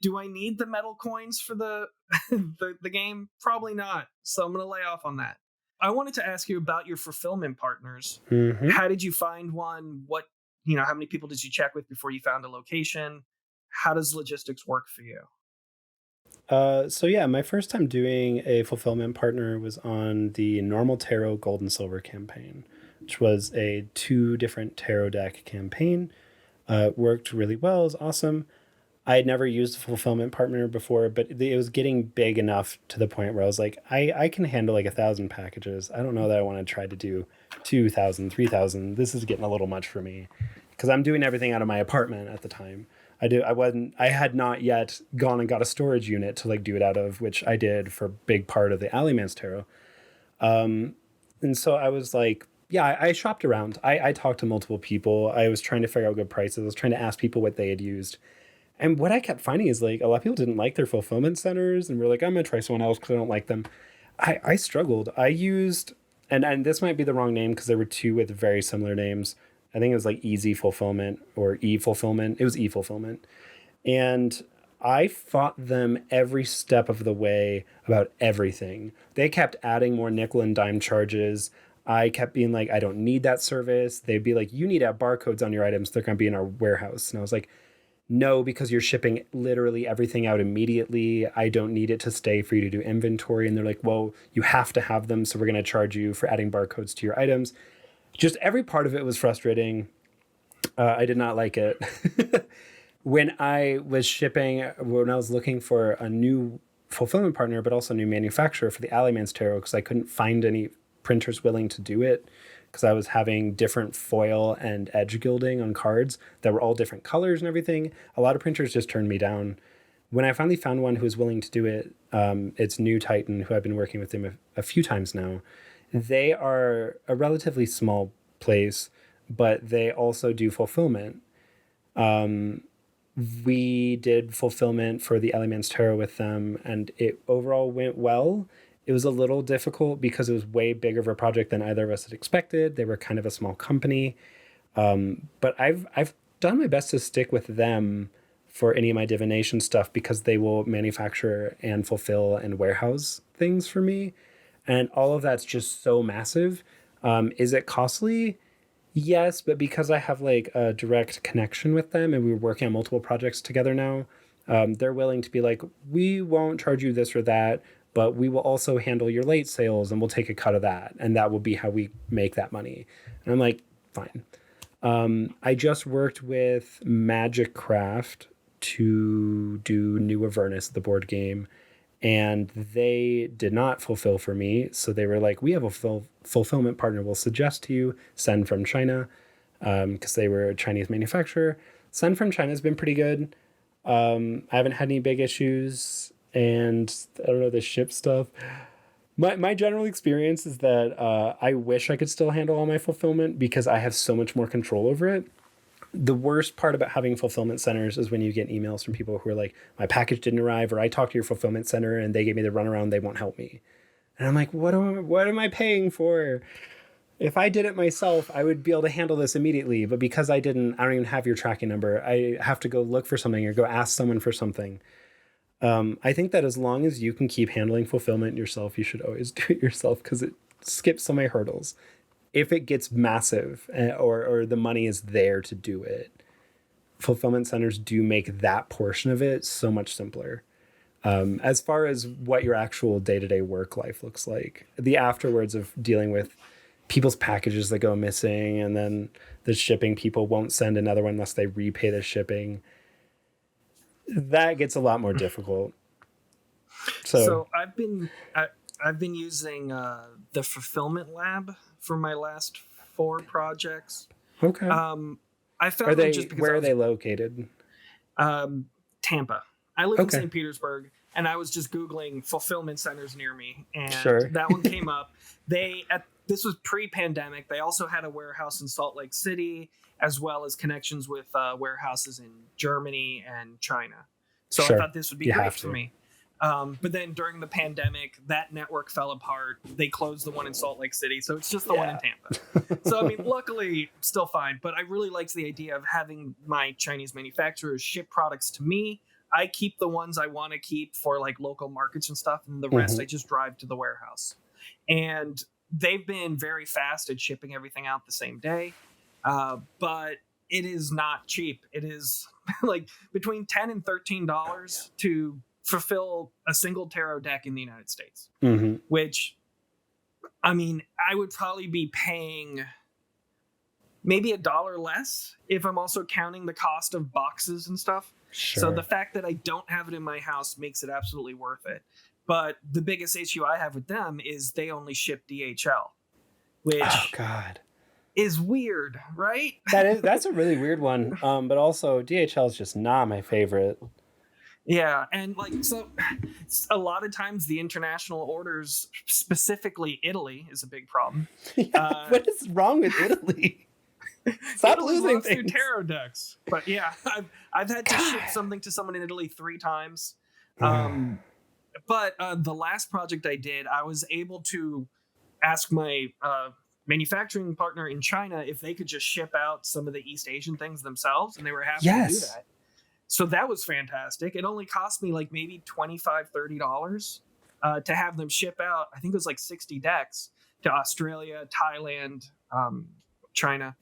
Do I need the metal coins for the the game? Probably not. So I'm going to lay off on that. I wanted to ask you about your fulfillment partners. How did you find one? How many people did you check with before you found a location? How does logistics work for you? So yeah, my first time doing a fulfillment partner was on the normal tarot gold and silver campaign, which was a 2 different tarot deck campaign. Worked really well. It was awesome. I had never used a fulfillment partner before, but it was getting big enough to the point where I was like, I can handle like 1,000 packages. I don't know that I want to try to do 2,000, 3,000. This is getting a little much for me, because I'm doing everything out of my apartment at the time. I had not yet gone and got a storage unit to like do it out of, which I did for a big part of the Alleyman's Tarot. And so I was like, yeah, I shopped around. I talked to multiple people. I was trying to figure out good prices. I was trying to ask people what they had used. And what I kept finding is, like, a lot of people didn't like their fulfillment centers and were like, I'm going to try someone else because I don't like them. I struggled. I used, and this might be the wrong name because there were 2 with very similar names. I think it was like Easy Fulfillment or E-Fulfillment. It was E-Fulfillment. And I fought them every step of the way about everything. They kept adding more nickel and dime charges. I kept being like, I don't need that service. They'd be like, you need to have barcodes on your items. They're going to be in our warehouse. And I was like, no, because you're shipping literally everything out immediately. I don't need it to stay for you to do inventory. And they're like, well, you have to have them, so we're going to charge you for adding barcodes to your items. Just every part of it was frustrating. I did not like it. When I was looking for a new fulfillment partner, but also a new manufacturer for the Alleyman's Tarot, because I couldn't find any printers willing to do it, because I was having different foil and edge gilding on cards that were all different colors and everything. A lot of printers just turned me down. When I finally found one who was willing to do it, it's New Titan, who I've been working with them a few times now. They are a relatively small place, but they also do fulfillment. We did fulfillment for the Alleyman's Tarot with them, and it overall went well. It was a little difficult because it was way bigger of a project than either of us had expected. They were kind of a small company. But I've done my best to stick with them for any of my divination stuff, because they will manufacture and fulfill and warehouse things for me. And all of that's just so massive. Is it costly? Yes, but because I have like a direct connection with them and we're working on multiple projects together now, they're willing to be like, we won't charge you this or that, but we will also handle your late sales and we'll take a cut of that. And that will be how we make that money. And I'm like, fine. I just worked with Magic Craft to do New Avernus, the board game, and they did not fulfill for me. So they were like, we have a fulfillment partner we'll suggest to you, Send from China, because they were a Chinese manufacturer. Send from China has been pretty good. I haven't had any big issues, and I don't know, the ship stuff. My general experience is that I wish I could still handle all my fulfillment because I have so much more control over it. The worst part about having fulfillment centers is when you get emails from people who are like, my package didn't arrive, or I talked to your fulfillment center and they gave me the runaround, they won't help me. And I'm like, what am I paying for? If I did it myself, I would be able to handle this immediately. But because I didn't, I don't even have your tracking number. I have to go look for something or go ask someone for something. I think that as long as you can keep handling fulfillment yourself, you should always do it yourself because it skips so many hurdles. If it gets massive or the money is there to do it, fulfillment centers do make that portion of it so much simpler. As far as what your actual day-to-day work life looks like, the afterwards of dealing with people's packages that go missing and then the shipping people won't send another one unless they repay the shipping, that gets a lot more difficult. So I've been using the fulfillment lab for my last 4 projects. Okay. I found that just because where are they located? Tampa. I live in St. Petersburg, and I was just Googling fulfillment centers near me, and that one came up. This was pre-pandemic. They also had a warehouse in Salt Lake City, as well as connections with warehouses in Germany and China. So I thought this would be great for me. But then during the pandemic, that network fell apart. They closed the one in Salt Lake City, so it's just the one in Tampa. So, I mean, luckily, still fine. But I really liked the idea of having my Chinese manufacturers ship products to me. I keep the ones I want to keep for like local markets and stuff, and the rest I just drive to the warehouse. And they've been very fast at shipping everything out the same day, but it is not cheap. It is like between $10 and $13 to fulfill a single tarot deck in the United States, which, I mean, I would probably be paying maybe $1 less if I'm also counting the cost of boxes and stuff. So the fact that I don't have it in my house makes it absolutely worth it. But the biggest issue I have with them is they only ship DHL, which is weird, right? That's a really weird one. But also DHL is just not my favorite. Yeah, and like, so a lot of times the international orders, specifically Italy, is a big problem. What is wrong with Italy? Stop Italy losing loves things. their tarot decks. But yeah, I've had to ship something to someone in Italy 3 times. But the last project I did, I was able to ask my manufacturing partner in China if they could just ship out some of the East Asian things themselves, and they were happy to do that. So that was fantastic. It only cost me like maybe $25, $30 to have them ship out. I think it was like 60 decks to Australia, Thailand, China,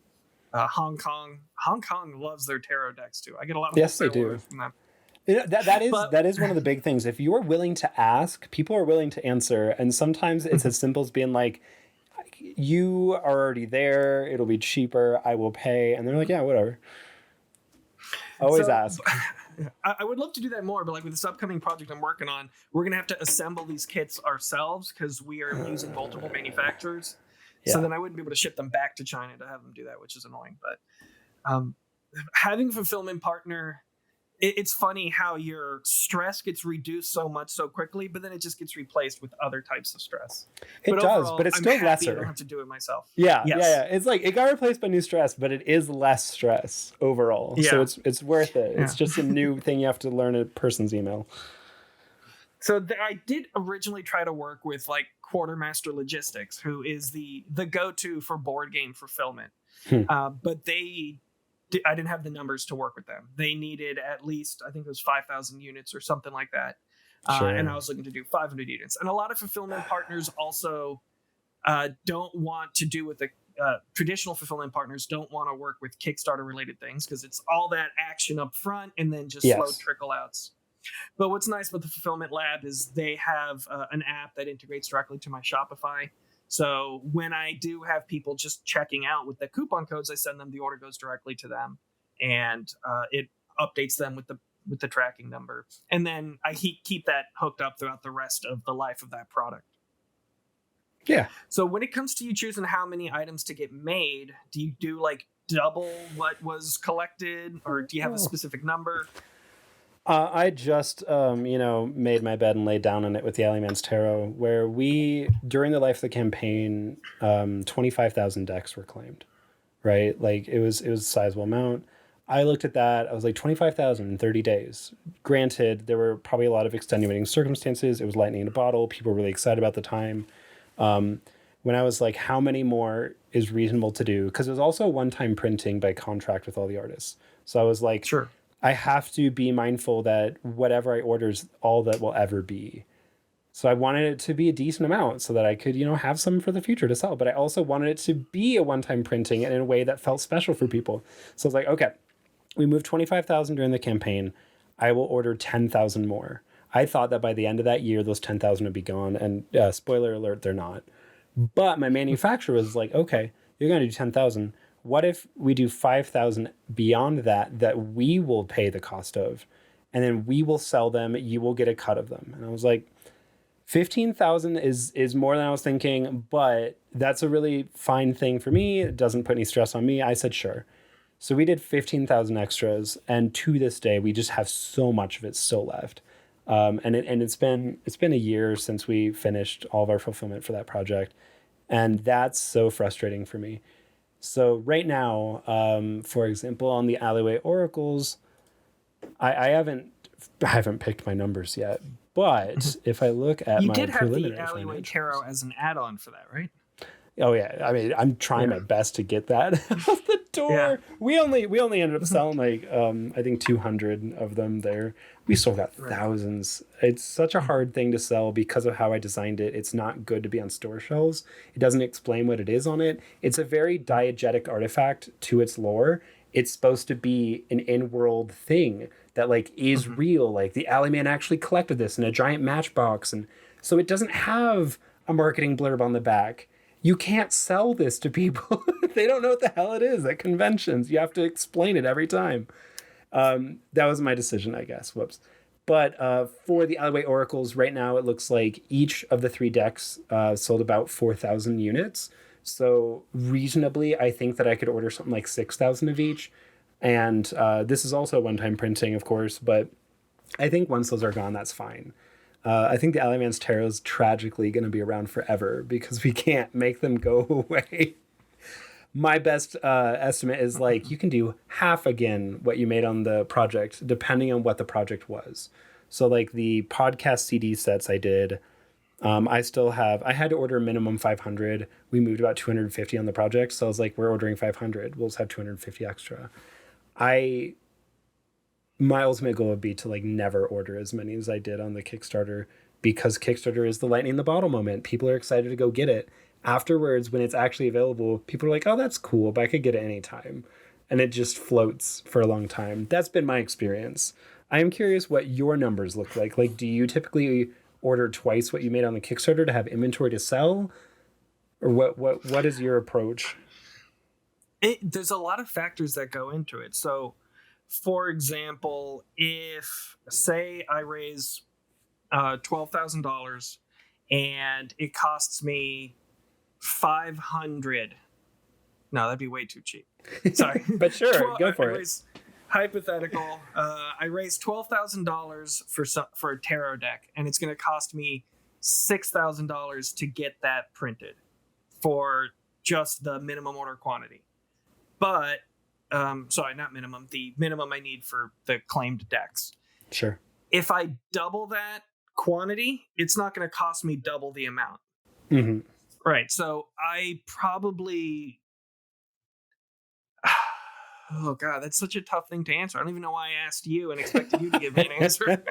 Hong Kong. Hong Kong loves their tarot decks too. I get a lot of orders from them. That is one of the big things. If you're willing to ask, people are willing to answer. And sometimes it's as simple as being like, you are already there. It'll be cheaper. I will pay. And they're like, yeah, whatever. Always ask. I would love to do that more, but like with this upcoming project I'm working on, we're going to have to assemble these kits ourselves because we are using multiple manufacturers. So then I wouldn't be able to ship them back to China to have them do that, which is annoying. But having a fulfillment partner, it's funny how your stress gets reduced so much so quickly, but then it just gets replaced with other types of stress. But overall, but it's still lesser. I don't have to do it myself. Yeah. It's like it got replaced by new stress, but it is less stress overall. So it's worth it. It's just a new thing you have to learn a person's email. So I did originally try to work with like Quartermaster Logistics, who is the go-to for board game fulfillment. But I didn't have the numbers to work with them. They needed at least, I think it was 5,000 units or something like that. And I was looking to do 500 units. And a lot of fulfillment partners also don't want to do with the traditional fulfillment partners don't want to work with Kickstarter related things because it's all that action up front and then just slow trickle outs. But what's nice about the Fulfillment Lab is they have an app that integrates directly to my Shopify. So when I do have people just checking out with the coupon codes, I send them, the order goes directly to them, and it updates them with the tracking number. And then I keep that hooked up throughout the rest of the life of that product. Yeah. So when it comes to you choosing how many items to get made, do you do like double what was collected, or do you have a specific number? I just, made my bed and laid down on it with the Alleyman's Tarot, where during the life of the campaign, 25,000 decks were claimed, right? Like it was a sizable amount. I looked at that. I was like, 25,000 in 30 days. Granted, there were probably a lot of extenuating circumstances. It was lightning in a bottle. People were really excited about the time. When I was like, how many more is reasonable to do? Because it was also one-time printing by contract with all the artists. So I was like, Sure. I have to be mindful that whatever I order is all that will ever be. So I wanted it to be a decent amount so that I could, have some for the future to sell. But I also wanted it to be a one-time printing and in a way that felt special for people. So I was like, okay, we moved 25,000 during the campaign. I will order 10,000 more. I thought that by the end of that year, those 10,000 would be gone. And spoiler alert, they're not. But my manufacturer was like, okay, you're going to do 10,000. What if we do 5,000 beyond that we will pay the cost of, and then we will sell them, you will get a cut of them. And I was like, 15,000 is more than I was thinking, but that's a really fine thing for me. It doesn't put any stress on me. I said, sure. So we did 15,000 extras, and to this day, we just have so much of it still left. It's been a year since we finished all of our fulfillment for that project, and that's so frustrating for me. So right now, for example, on the Alleyway Oracles, I haven't picked my numbers yet. But if I look at You my did have the preliminary Alleyway financials, Tarot as an add-on for that, right? oh yeah, I mean, I'm trying my best to get that out the door. Yeah. We only ended up selling like I think 200 of them there. We still got thousands. It's such a hard thing to sell because of how I designed it. It's not good to be on store shelves. It doesn't explain what it is on it. It's a very diegetic artifact to its lore. It's supposed to be an in-world thing that like is real. Like the Alleyman actually collected this in a giant matchbox, and so it doesn't have a marketing blurb on the back. You can't sell this to people. They don't know what the hell it is at conventions. You have to explain it every time. That was my decision, I guess. Whoops. But for the Alleyway Oracles, right now it looks like each of the 3 decks sold about 4,000 units. So reasonably, I think that I could order something like 6,000 of each. And this is also one-time printing, of course, but I think once those are gone, that's fine. I think the Alleyman's Tarot is tragically going to be around forever because we can't make them go away. My best estimate is like you can do half again what you made on the project, depending on what the project was. So like the podcast CD sets I did, I had to order minimum 500. We moved about 250 on the project. So I was like, we're ordering 500. We'll just have 250 extra. My ultimate goal would be to like never order as many as I did on the Kickstarter, because Kickstarter is the lightning in the bottle moment. People are excited to go get it. Afterwards, when it's actually available, people are like, oh, that's cool, but I could get it anytime. And it just floats for a long time. That's been my experience. I am curious what your numbers look like. Like, do you typically order twice what you made on the Kickstarter to have inventory to sell? Or what is your approach? There's a lot of factors that go into it. So, for example, if, say, I raise $12,000 and it costs me 500. No, that'd be way too cheap. Sorry. But sure, go for it. Hypothetical. I raised $12,000 for a tarot deck, and it's going to cost me $6,000 to get that printed for just the minimum order quantity. But sorry, not minimum, the minimum I need for the claimed decks. Sure. If I double that quantity, it's not going to cost me double the amount. Mm-hmm. Right. So I probably, oh God, that's such a tough thing to answer. I don't even know why I asked you and expected you to give me an answer.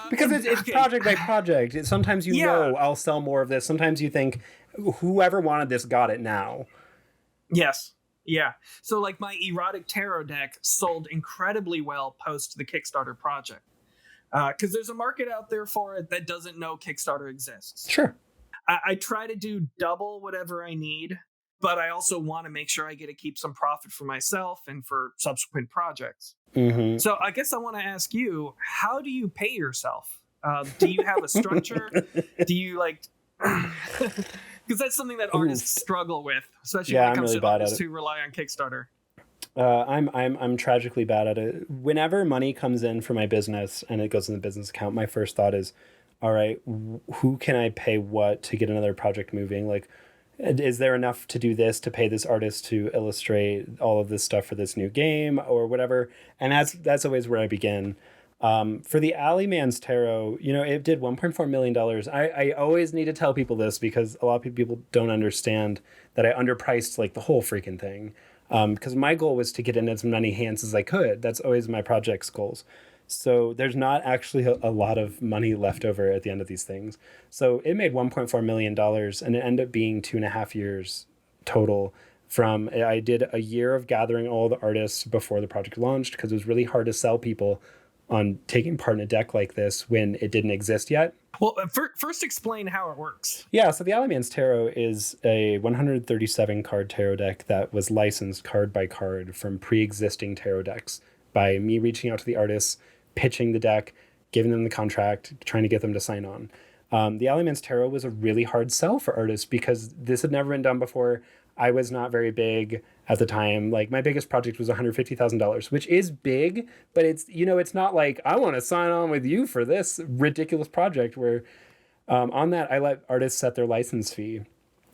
Because it's project by project. Sometimes know I'll sell more of this. Sometimes you think whoever wanted this got it now. Yes. Yeah. So like my erotic tarot deck sold incredibly well post the Kickstarter project. Because there's a market out there for it that doesn't know Kickstarter exists. Sure. I try to do double whatever I need, but I also want to make sure I get to keep some profit for myself and for subsequent projects. Mm-hmm. So I guess I want to ask you, how do you pay yourself? Do you have a structure? Do you like? Because that's something that artists struggle with, especially when it comes to artists who rely on Kickstarter. I'm tragically bad at it. Whenever money comes in for my business and it goes in the business account, my first thought is, all right, who can I pay what to get another project moving? Like, is there enough to do this, to pay this artist to illustrate all of this stuff for this new game or whatever? And that's always where I begin. For the Alleyman's Tarot, it did $1.4 million. I always need to tell people this because a lot of people don't understand that I underpriced like the whole freaking thing. Because my goal was to get in as many hands as I could. That's always my project's goals. So there's not actually a lot of money left over at the end of these things. So it made $1.4 million and it ended up being 2.5 years total. I did a year of gathering all the artists before the project launched because it was really hard to sell people on taking part in a deck like this when it didn't exist yet. Well, first explain how it works. Yeah, so the Alleyman's Tarot is a 137 card tarot deck that was licensed card by card from pre-existing tarot decks by me reaching out to the artists, pitching the deck, giving them the contract, trying to get them to sign on. The Alleyman's Tarot was a really hard sell for artists because this had never been done before. I was not very big at the time. Like my biggest project was $150,000, which is big, but it's not like I want to sign on with you for this ridiculous project where on that I let artists set their license fee.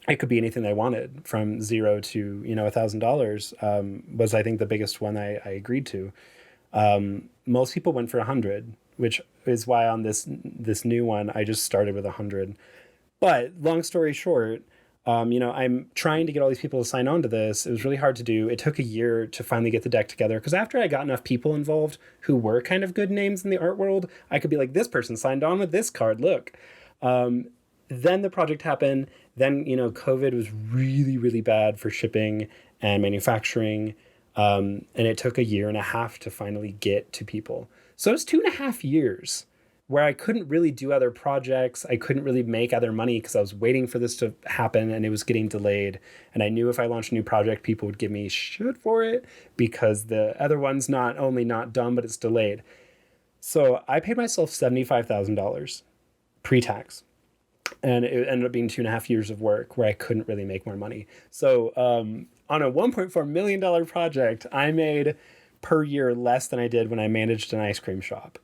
It could be anything they wanted from $0 to $1,000 was I think the biggest one I agreed to. Most people went for 100, which is why on this new one I just started with 100. But long story short, I'm trying to get all these people to sign on to this. It was really hard to do. It took a year to finally get the deck together because after I got enough people involved who were kind of good names in the art world, I could be like, this person signed on with this card. Look. Then the project happened. Then, COVID was really, really bad for shipping and manufacturing. And it took 1.5 years to finally get to people. So it was 2.5 years where I couldn't really do other projects. I couldn't really make other money because I was waiting for this to happen and it was getting delayed. And I knew if I launched a new project, people would give me shit for it because the other one's not only not done, but it's delayed. So I paid myself $75,000 pre-tax. And it ended up being 2.5 years of work where I couldn't really make more money. So on a $1.4 million project, I made per year less than I did when I managed an ice cream shop.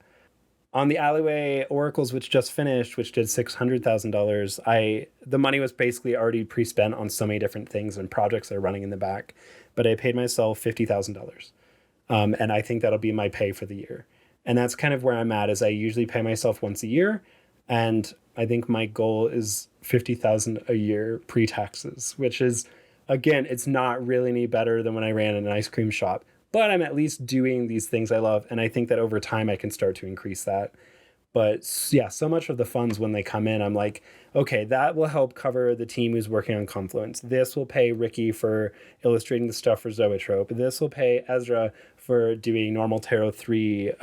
On the Alleyway Oracles, which just finished, which did $600,000, the money was basically already pre-spent on so many different things and projects that are running in the back. But I paid myself $50,000. And I think that'll be my pay for the year. And that's kind of where I'm at, is I usually pay myself once a year. And I think my goal is $50,000 a year pre-taxes, which is, again, it's not really any better than when I ran an ice cream shop. But I'm at least doing these things I love. And I think that over time I can start to increase that. But yeah, so much of the funds when they come in, I'm like, okay, that will help cover the team who's working on Confluence. This will pay Ricky for illustrating the stuff for Zoetrope. This will pay Ezra for doing Normal Tarot 3,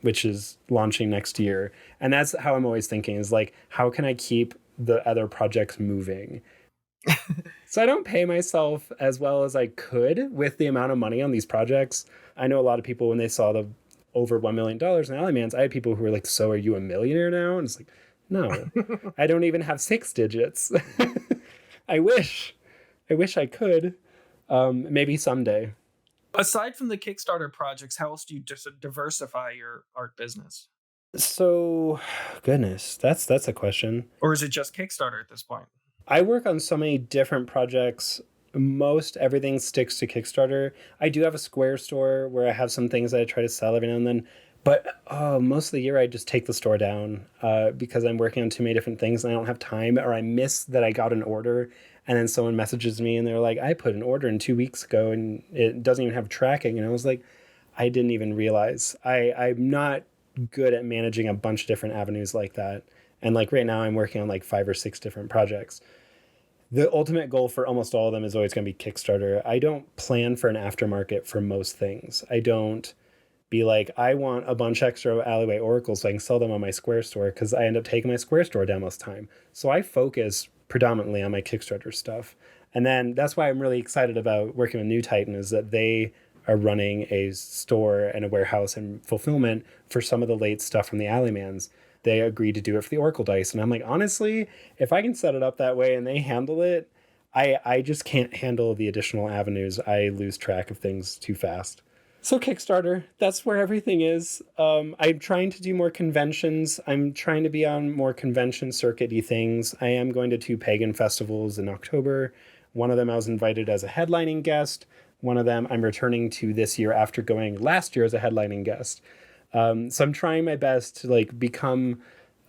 which is launching next year. And that's how I'm always thinking is like, how can I keep the other projects moving? So I don't pay myself as well as I could with the amount of money on these projects. I know a lot of people, when they saw the over $1 million in Alleyman's, I had people who were like, so are you a millionaire now? And it's like, no, I don't even have 6 digits. I wish I could. Maybe someday. Aside from the Kickstarter projects, how else do you just diversify your art business? So, goodness, that's a question. Or is it just Kickstarter at this point? I work on so many different projects. Most everything sticks to Kickstarter. I do have a Square store where I have some things that I try to sell every now and then. But most of the year I just take the store down because I'm working on too many different things and I don't have time, or I miss that I got an order and then someone messages me and they're like, I put an order in 2 weeks ago and it doesn't even have tracking. And I was like, I didn't even realize. I'm not good at managing a bunch of different avenues like that. And like right now I'm working on like 5 or 6 different projects. The ultimate goal for almost all of them is always going to be Kickstarter. I don't plan for an aftermarket for most things. I don't, be like, I want a bunch extra alleyway oracles so I can sell them on my Square store, because I end up taking my Square store down most time. So I focus predominantly on my Kickstarter stuff. And then that's why I'm really excited about working with New Titan, is that they are running a store and a warehouse and fulfillment for some of the late stuff from the Alleymans. They agreed to do it for the Oracle dice. And I'm like, honestly, if I can set it up that way and they handle it, I just can't handle the additional avenues. I lose track of things too fast. So Kickstarter, that's where everything is. I'm trying to do more conventions. I'm trying to be on more convention circuity things. I am going to 2 pagan festivals in October. One of them I was invited as a headlining guest. One of them I'm returning to this year after going last year as a headlining guest. So I'm trying my best to like become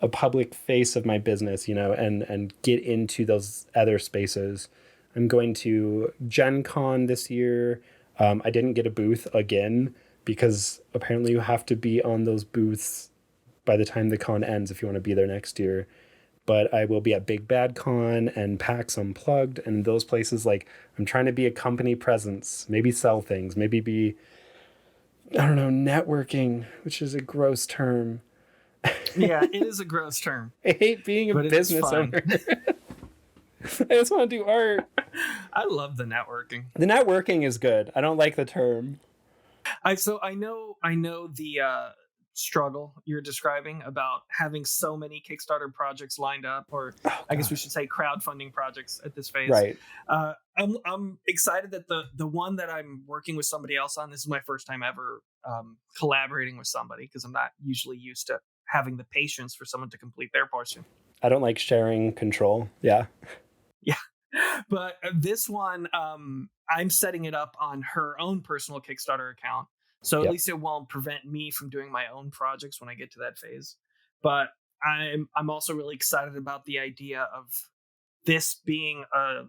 a public face of my business, and get into those other spaces. I'm going to Gen Con this year. I didn't get a booth again because apparently you have to be on those booths by the time the con ends if you want to be there next year. But I will be at Big Bad Con and PAX Unplugged and those places. Like, I'm trying to be a company presence, maybe sell things, maybe be, I don't know, networking, which is a gross term. Yeah, it is a gross term. I hate being a business owner. I just want to do art. I love the networking. The networking is good. I don't like the term. I know the struggle you're describing about having so many Kickstarter projects lined up, or I guess we should say crowdfunding projects at this phase. Right. I'm excited that the one that I'm working with somebody else on, this is my first time ever collaborating with somebody, because I'm not usually used to having the patience for someone to complete their portion. I don't like sharing control. Yeah. Yeah. But this one, I'm setting it up on her own personal Kickstarter account. So at least it won't prevent me from doing my own projects when I get to that phase. But I'm also really excited about the idea of this being a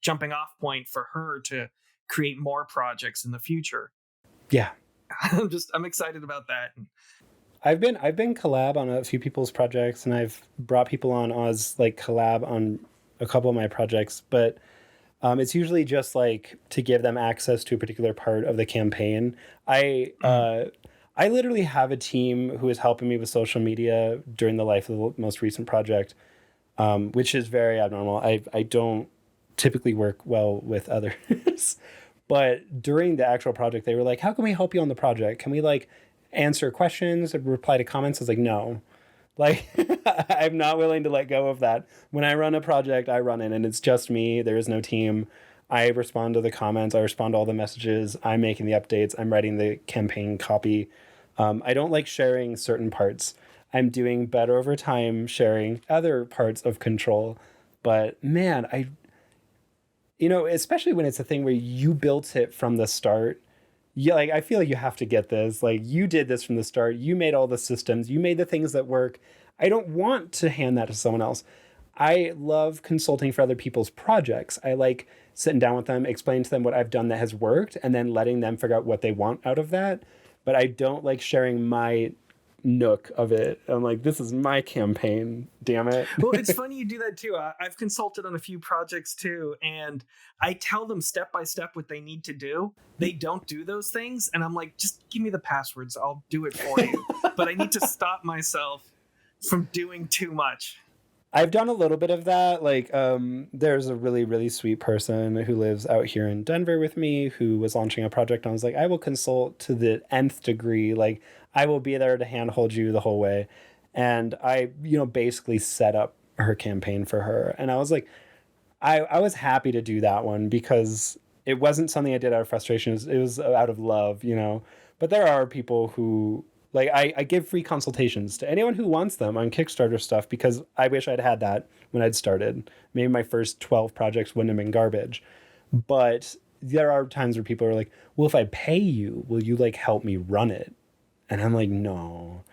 jumping off point for her to create more projects in the future. Yeah. I'm excited about that. I've been collab on a few people's projects, and I've brought people on as like collab on a couple of my projects, but it's usually just like to give them access to a particular part of the campaign. I literally have a team who is helping me with social media during the life of the most recent project, which is very abnormal. I don't typically work well with others, but during the actual project, they were like, "How can we help you on the project? Can we like answer questions, reply to comments?" I was like, no. Like, I'm not willing to let go of that. When I run a project, I run it, and it's just me. There is no team. I respond to the comments. I respond to all the messages. I'm making the updates. I'm writing the campaign copy. I don't like sharing certain parts. I'm doing better over time sharing other parts of Control. But man, especially when it's a thing where you built it from the start. Yeah, like I feel like you have to get this. Like, you did this from the start. You made all the systems. You made the things that work. I don't want to hand that to someone else. I love consulting for other people's projects. I like sitting down with them, explaining to them what I've done that has worked, and then letting them figure out what they want out of that. But I don't like sharing my nook of it. I'm like, this is my campaign, damn it. Well, it's funny you do that too. I've consulted on a few projects too, and I tell them step by step what they need to do. They don't do those things, and I'm like, just give me the passwords, I'll do it for you. But I need to stop myself from doing too much. I've done a little bit of that. Like, there's a really, really sweet person who lives out here in Denver with me who was launching a project. And I was like, I will consult to the nth degree. Like, I will be there to handhold you the whole way. And I, basically set up her campaign for her. And I was like, I was happy to do that one because it wasn't something I did out of frustration. It was out of love, But there are people who, like, I give free consultations to anyone who wants them on Kickstarter stuff because I wish I'd had that when I'd started. Maybe my first 12 projects wouldn't have been garbage. But there are times where people are like, well, if I pay you, will you, like, help me run it? And I'm like, no.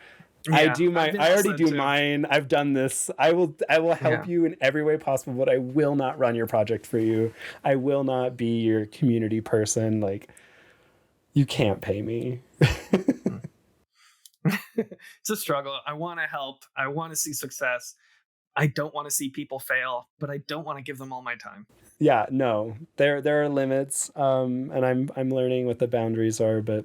Yeah, I already do mine. I've done this. I will help you in every way possible, but I will not run your project for you. I will not be your community person. Like, you can't pay me. It's a struggle. I want to help. I want to see success. I don't want to see people fail, but I don't want to give them all my time. Yeah, no. There are limits. And I'm learning what the boundaries are, but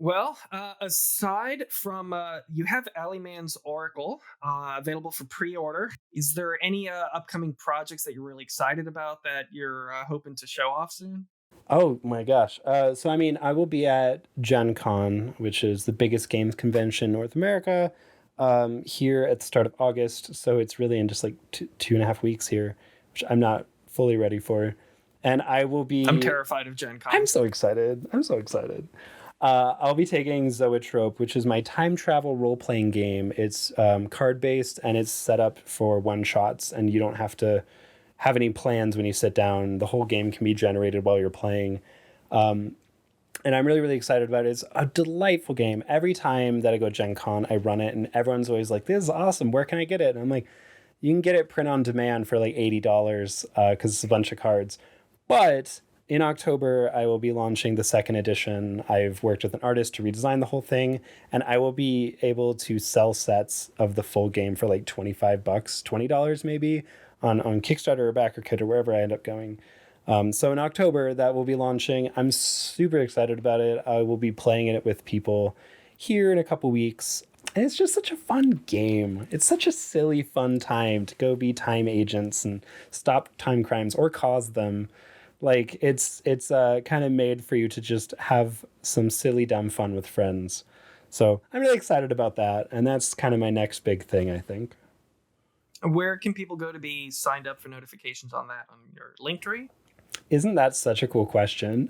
Well, aside from you have Alleyman's Oracle available for pre-order. Is there any upcoming projects that you're really excited about that you're hoping to show off soon? Oh my gosh. So I mean, I will be at Gen Con, which is the biggest games convention in North America, here at the start of August. So it's really in just like 2.5 weeks here, which I'm not fully ready for. And I will I'm be. terrified of Gen I'm Con. so excited. I'm so excited. I'll be taking Zoetrope, which is my time travel role playing game. It's card based and it's set up for one shots, and you don't have to have any plans when you sit down. The whole game can be generated while you're playing. And I'm really, really excited about it. It's a delightful game. Every time that I go to Gen Con, I run it, and everyone's always like, "This is awesome. Where can I get it?" And I'm like, "You can get it print on demand for like $80 because it's a bunch of cards." But in October, I will be launching the second edition. I've worked with an artist to redesign the whole thing, and I will be able to sell sets of the full game for like $25, $20 maybe on Kickstarter or Backerkit or wherever I end up going. So in October, that will be launching. I'm super excited about it. I will be playing it with people here in a couple weeks. And it's just such a fun game. It's such a silly, fun time to go be time agents and stop time crimes or cause them. Like it's kind of made for you to just have some silly, dumb fun with friends. So I'm really excited about that, and that's kind of my next big thing, I think. Where can people go to be signed up for notifications on that? On your link tree? Isn't that such a cool question?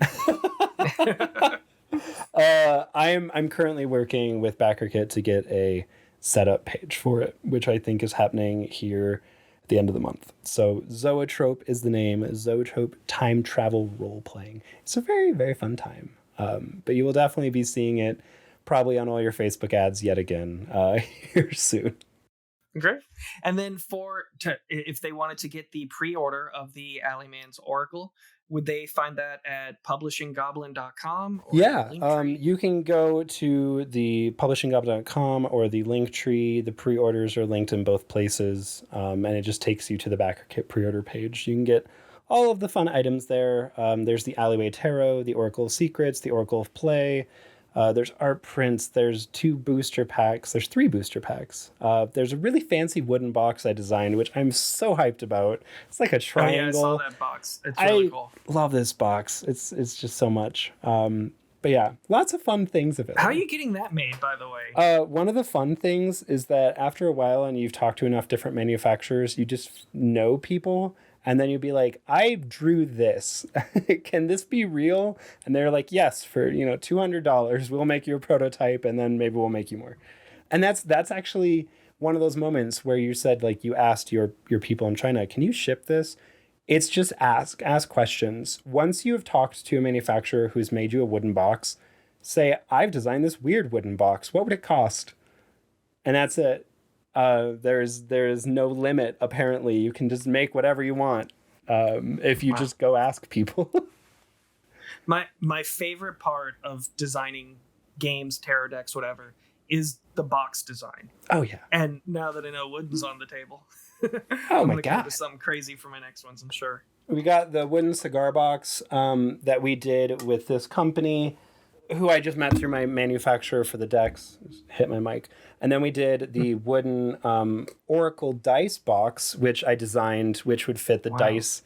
I'm currently working with Backerkit to get a setup page for it, which I think is happening here at the end of the month. So Zoetrope is the name. Zoetrope time travel role playing. It's a very, very fun time. But you will definitely be seeing it probably on all your Facebook ads yet again here soon. Great. And then if they wanted to get the pre-order of the Alleyman's Oracle, would they find that at publishinggoblin.com or your Yeah, link tree? you can go to the publishinggoblin.com or the link tree. The pre-orders are linked in both places, and it just takes you to the Backerkit pre-order page. You can get all of the fun items there. There's the Alleyway Tarot, the Oracle of Secrets, the Oracle of Play. There's art prints. There's 2 booster packs. There's 3 booster packs. There's a really fancy wooden box I designed, which I'm so hyped about. It's like a Oh yeah, I saw triangle. that box. It's really I cool. love this box. It's just so much. But yeah, lots of fun things How are available. you getting that made, by the way? One of the fun things is that after a while and you've talked to enough different manufacturers, you just know people, and then you'll be like, I drew this. Can this be real? And they're like, yes, for $200, we'll make you a prototype, and then maybe we'll make you more. And that's actually one of those moments where you said, like, you asked your people in China, can you ship this? It's just ask questions. Once you have talked to a manufacturer who's made you a wooden box, say, I've designed this weird wooden box. What would it cost? And that's it. There's no limit. Apparently, you can just make whatever you want if you Wow. just go ask people. My favorite part of designing games, tarot decks, whatever, is the box design. Oh yeah. And now that I know wooden's on the table, Oh I'm my gonna come up god. with something crazy for my next ones, I'm sure. We got the wooden cigar box that we did with this company who I just met through my manufacturer for the decks. Just hit my mic. And then we did the wooden Oracle dice box, which I designed, which would fit the Wow. dice.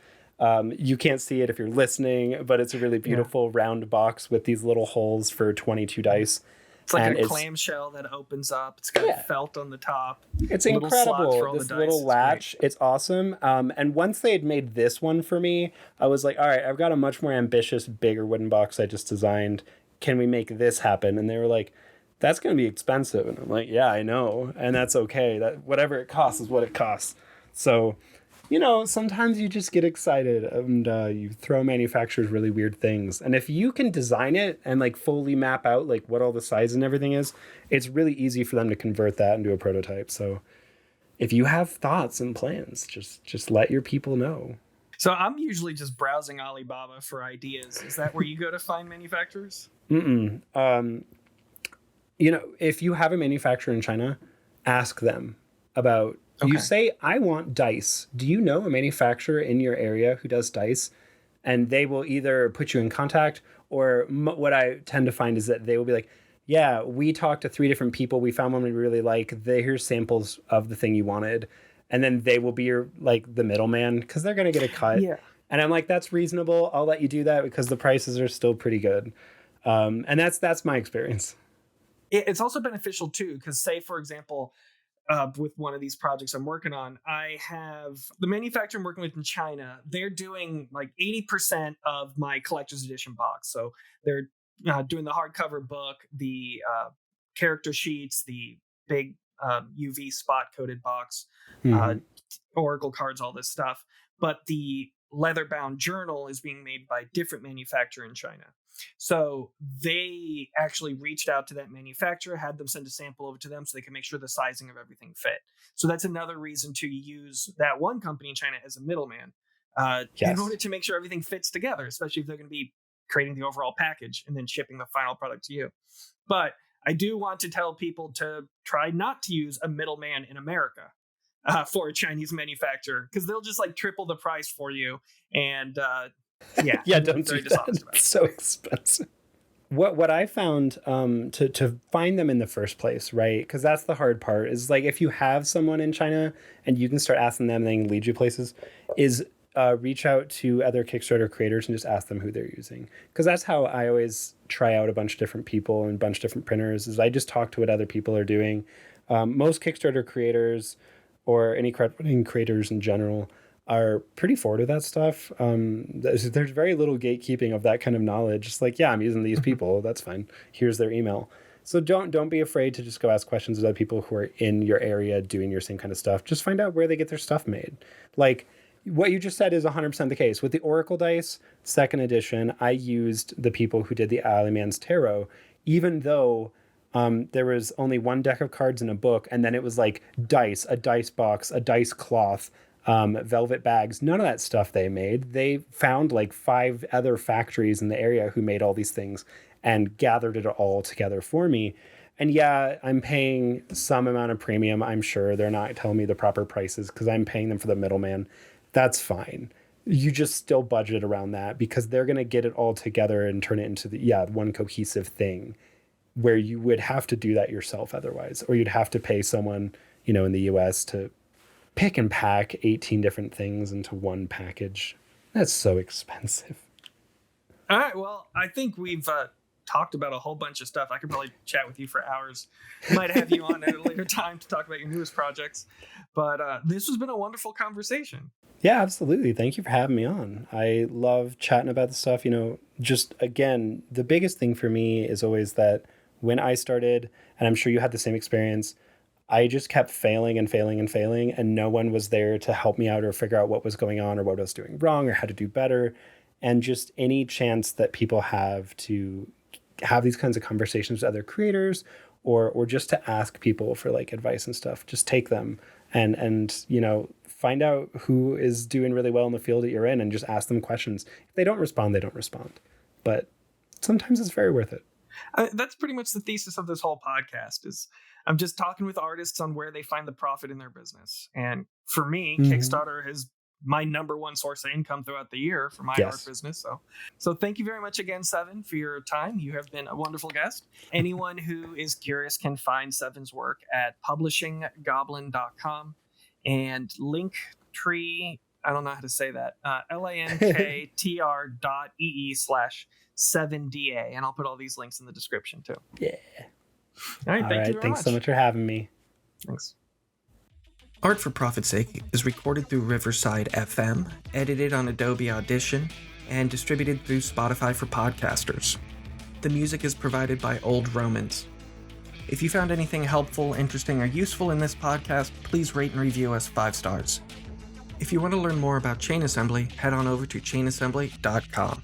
You can't see it if you're listening, but it's a really Yeah. beautiful round box with these little holes for 22 dice. It's like And a it's clamshell that opens up. It's got yeah, felt on the top. it's Little slots for incredible. all This the dice. little It's latch, it's awesome. And once they had made this one for me, I was like, all right, I've got a much more ambitious, bigger wooden box I just designed. Can we make this happen? And they were like, that's going to be expensive. And I'm like, yeah, I know. And that's okay. That whatever it costs is what it costs. So, sometimes you just get excited and you throw manufacturers really weird things. And if you can design it and like fully map out like what all the size and everything is, it's really easy for them to convert that into a prototype. So if you have thoughts and plans, just let your people know. So I'm usually just browsing Alibaba for ideas. Is that where you go to find manufacturers? Mm-mm. If you have a manufacturer in China, ask them about. You Okay. say, I want dice. Do you know a manufacturer in your area who does dice? And they will either put you in contact, or what I tend to find is that they will be like, yeah, we talked to 3 different people. We found one we really like. Here's samples of the thing you wanted. And then they will be your, like, the middleman because they're going to get a cut. Yeah. And I'm like, that's reasonable. I'll let you do that because the prices are still pretty good. And that's my experience. It's also beneficial too, because say, for example, with one of these projects I'm working on, I have the manufacturer I'm working with in China. They're doing like 80% of my collector's edition box. So they're doing the hardcover book, the character sheets, the big UV spot coated box, uh, Mhm. oracle cards, all this stuff. But the leather bound journal is being made by a different manufacturer in China. So they actually reached out to that manufacturer, had them send a sample over to them so they can make sure the sizing of everything fit. So that's another reason to use that one company in China as a middleman in order Yes. to make sure everything fits together, especially if they're going to be creating the overall package and then shipping the final product to you. But I do want to tell people to try not to use a middleman in America for a Chinese manufacturer, because they'll just like triple the price for you. And yeah, Yeah, they're don't do very that. dishonest about it. It's so expensive. What I found to find them in the first place, right? Because that's the hard part. Is like if you have someone in China and you can start asking them, they can lead you places. Is reach out to other Kickstarter creators and just ask them who they're using. Because that's how I always try out a bunch of different people and a bunch of different printers. Is I just talk to what other people are doing. Most Kickstarter creators or any crowdfunding creators in general are pretty forward with that stuff. There's very little gatekeeping of that kind of knowledge. It's like, yeah, I'm using these people. That's fine. Here's their email. So don't be afraid to just go ask questions of other people who are in your area doing your same kind of stuff. Just find out where they get their stuff made. Like what you just said is 100% the case. With the Oracle dice, second edition, I used the people who did the Ali Man's Tarot, even though there was only one deck of cards in a book, and then it was like dice, a dice box, a dice cloth, velvet bags, none of that stuff they made. They found like 5 other factories in the area who made all these things and gathered it all together for me. And yeah, I'm paying some amount of premium. I'm sure they're not telling me the proper prices because I'm paying them for the middleman. That's fine. You just still budget around that because they're going to get it all together and turn it into one cohesive thing where you would have to do that yourself otherwise, or you'd have to pay someone, in the US to pick and pack 18 different things into one package. That's so expensive. All right. Well, I think we've talked about a whole bunch of stuff. I could probably chat with you for hours. Might have you on at a later time to talk about your newest projects. But this has been a wonderful conversation. Yeah, absolutely. Thank you for having me on. I love chatting about the stuff. Just again, the biggest thing for me is always that when I started, and I'm sure you had the same experience, I just kept failing and failing and failing, and no one was there to help me out or figure out what was going on or what I was doing wrong or how to do better. And just any chance that people have to have these kinds of conversations with other creators or just to ask people for like advice and stuff, just take them and find out who is doing really well in the field that you're in and just ask them questions. If they don't respond, they don't respond. But sometimes it's very worth it. That's pretty much the thesis of this whole podcast is I'm just talking with artists on where they find the profit in their business. And for me, Kickstarter is my number one source of income throughout the year for my art business. So thank you very much again, Seven, for your time. You have been a wonderful guest. Anyone who is curious can find Seven's work at publishinggoblin.com and Linktree. I don't know how to say that. linktr.ee/7da. And I'll put all these links in the description too. Yeah. All right. Thank you very much. Thanks so much for having me. Thanks. Art for Profit's Sake is recorded through Riverside FM, edited on Adobe Audition, and distributed through Spotify for podcasters. The music is provided by Old Romans. If you found anything helpful, interesting, or useful in this podcast, please rate and review us 5 stars. If you want to learn more about chain assembly, head on over to chainassembly.com.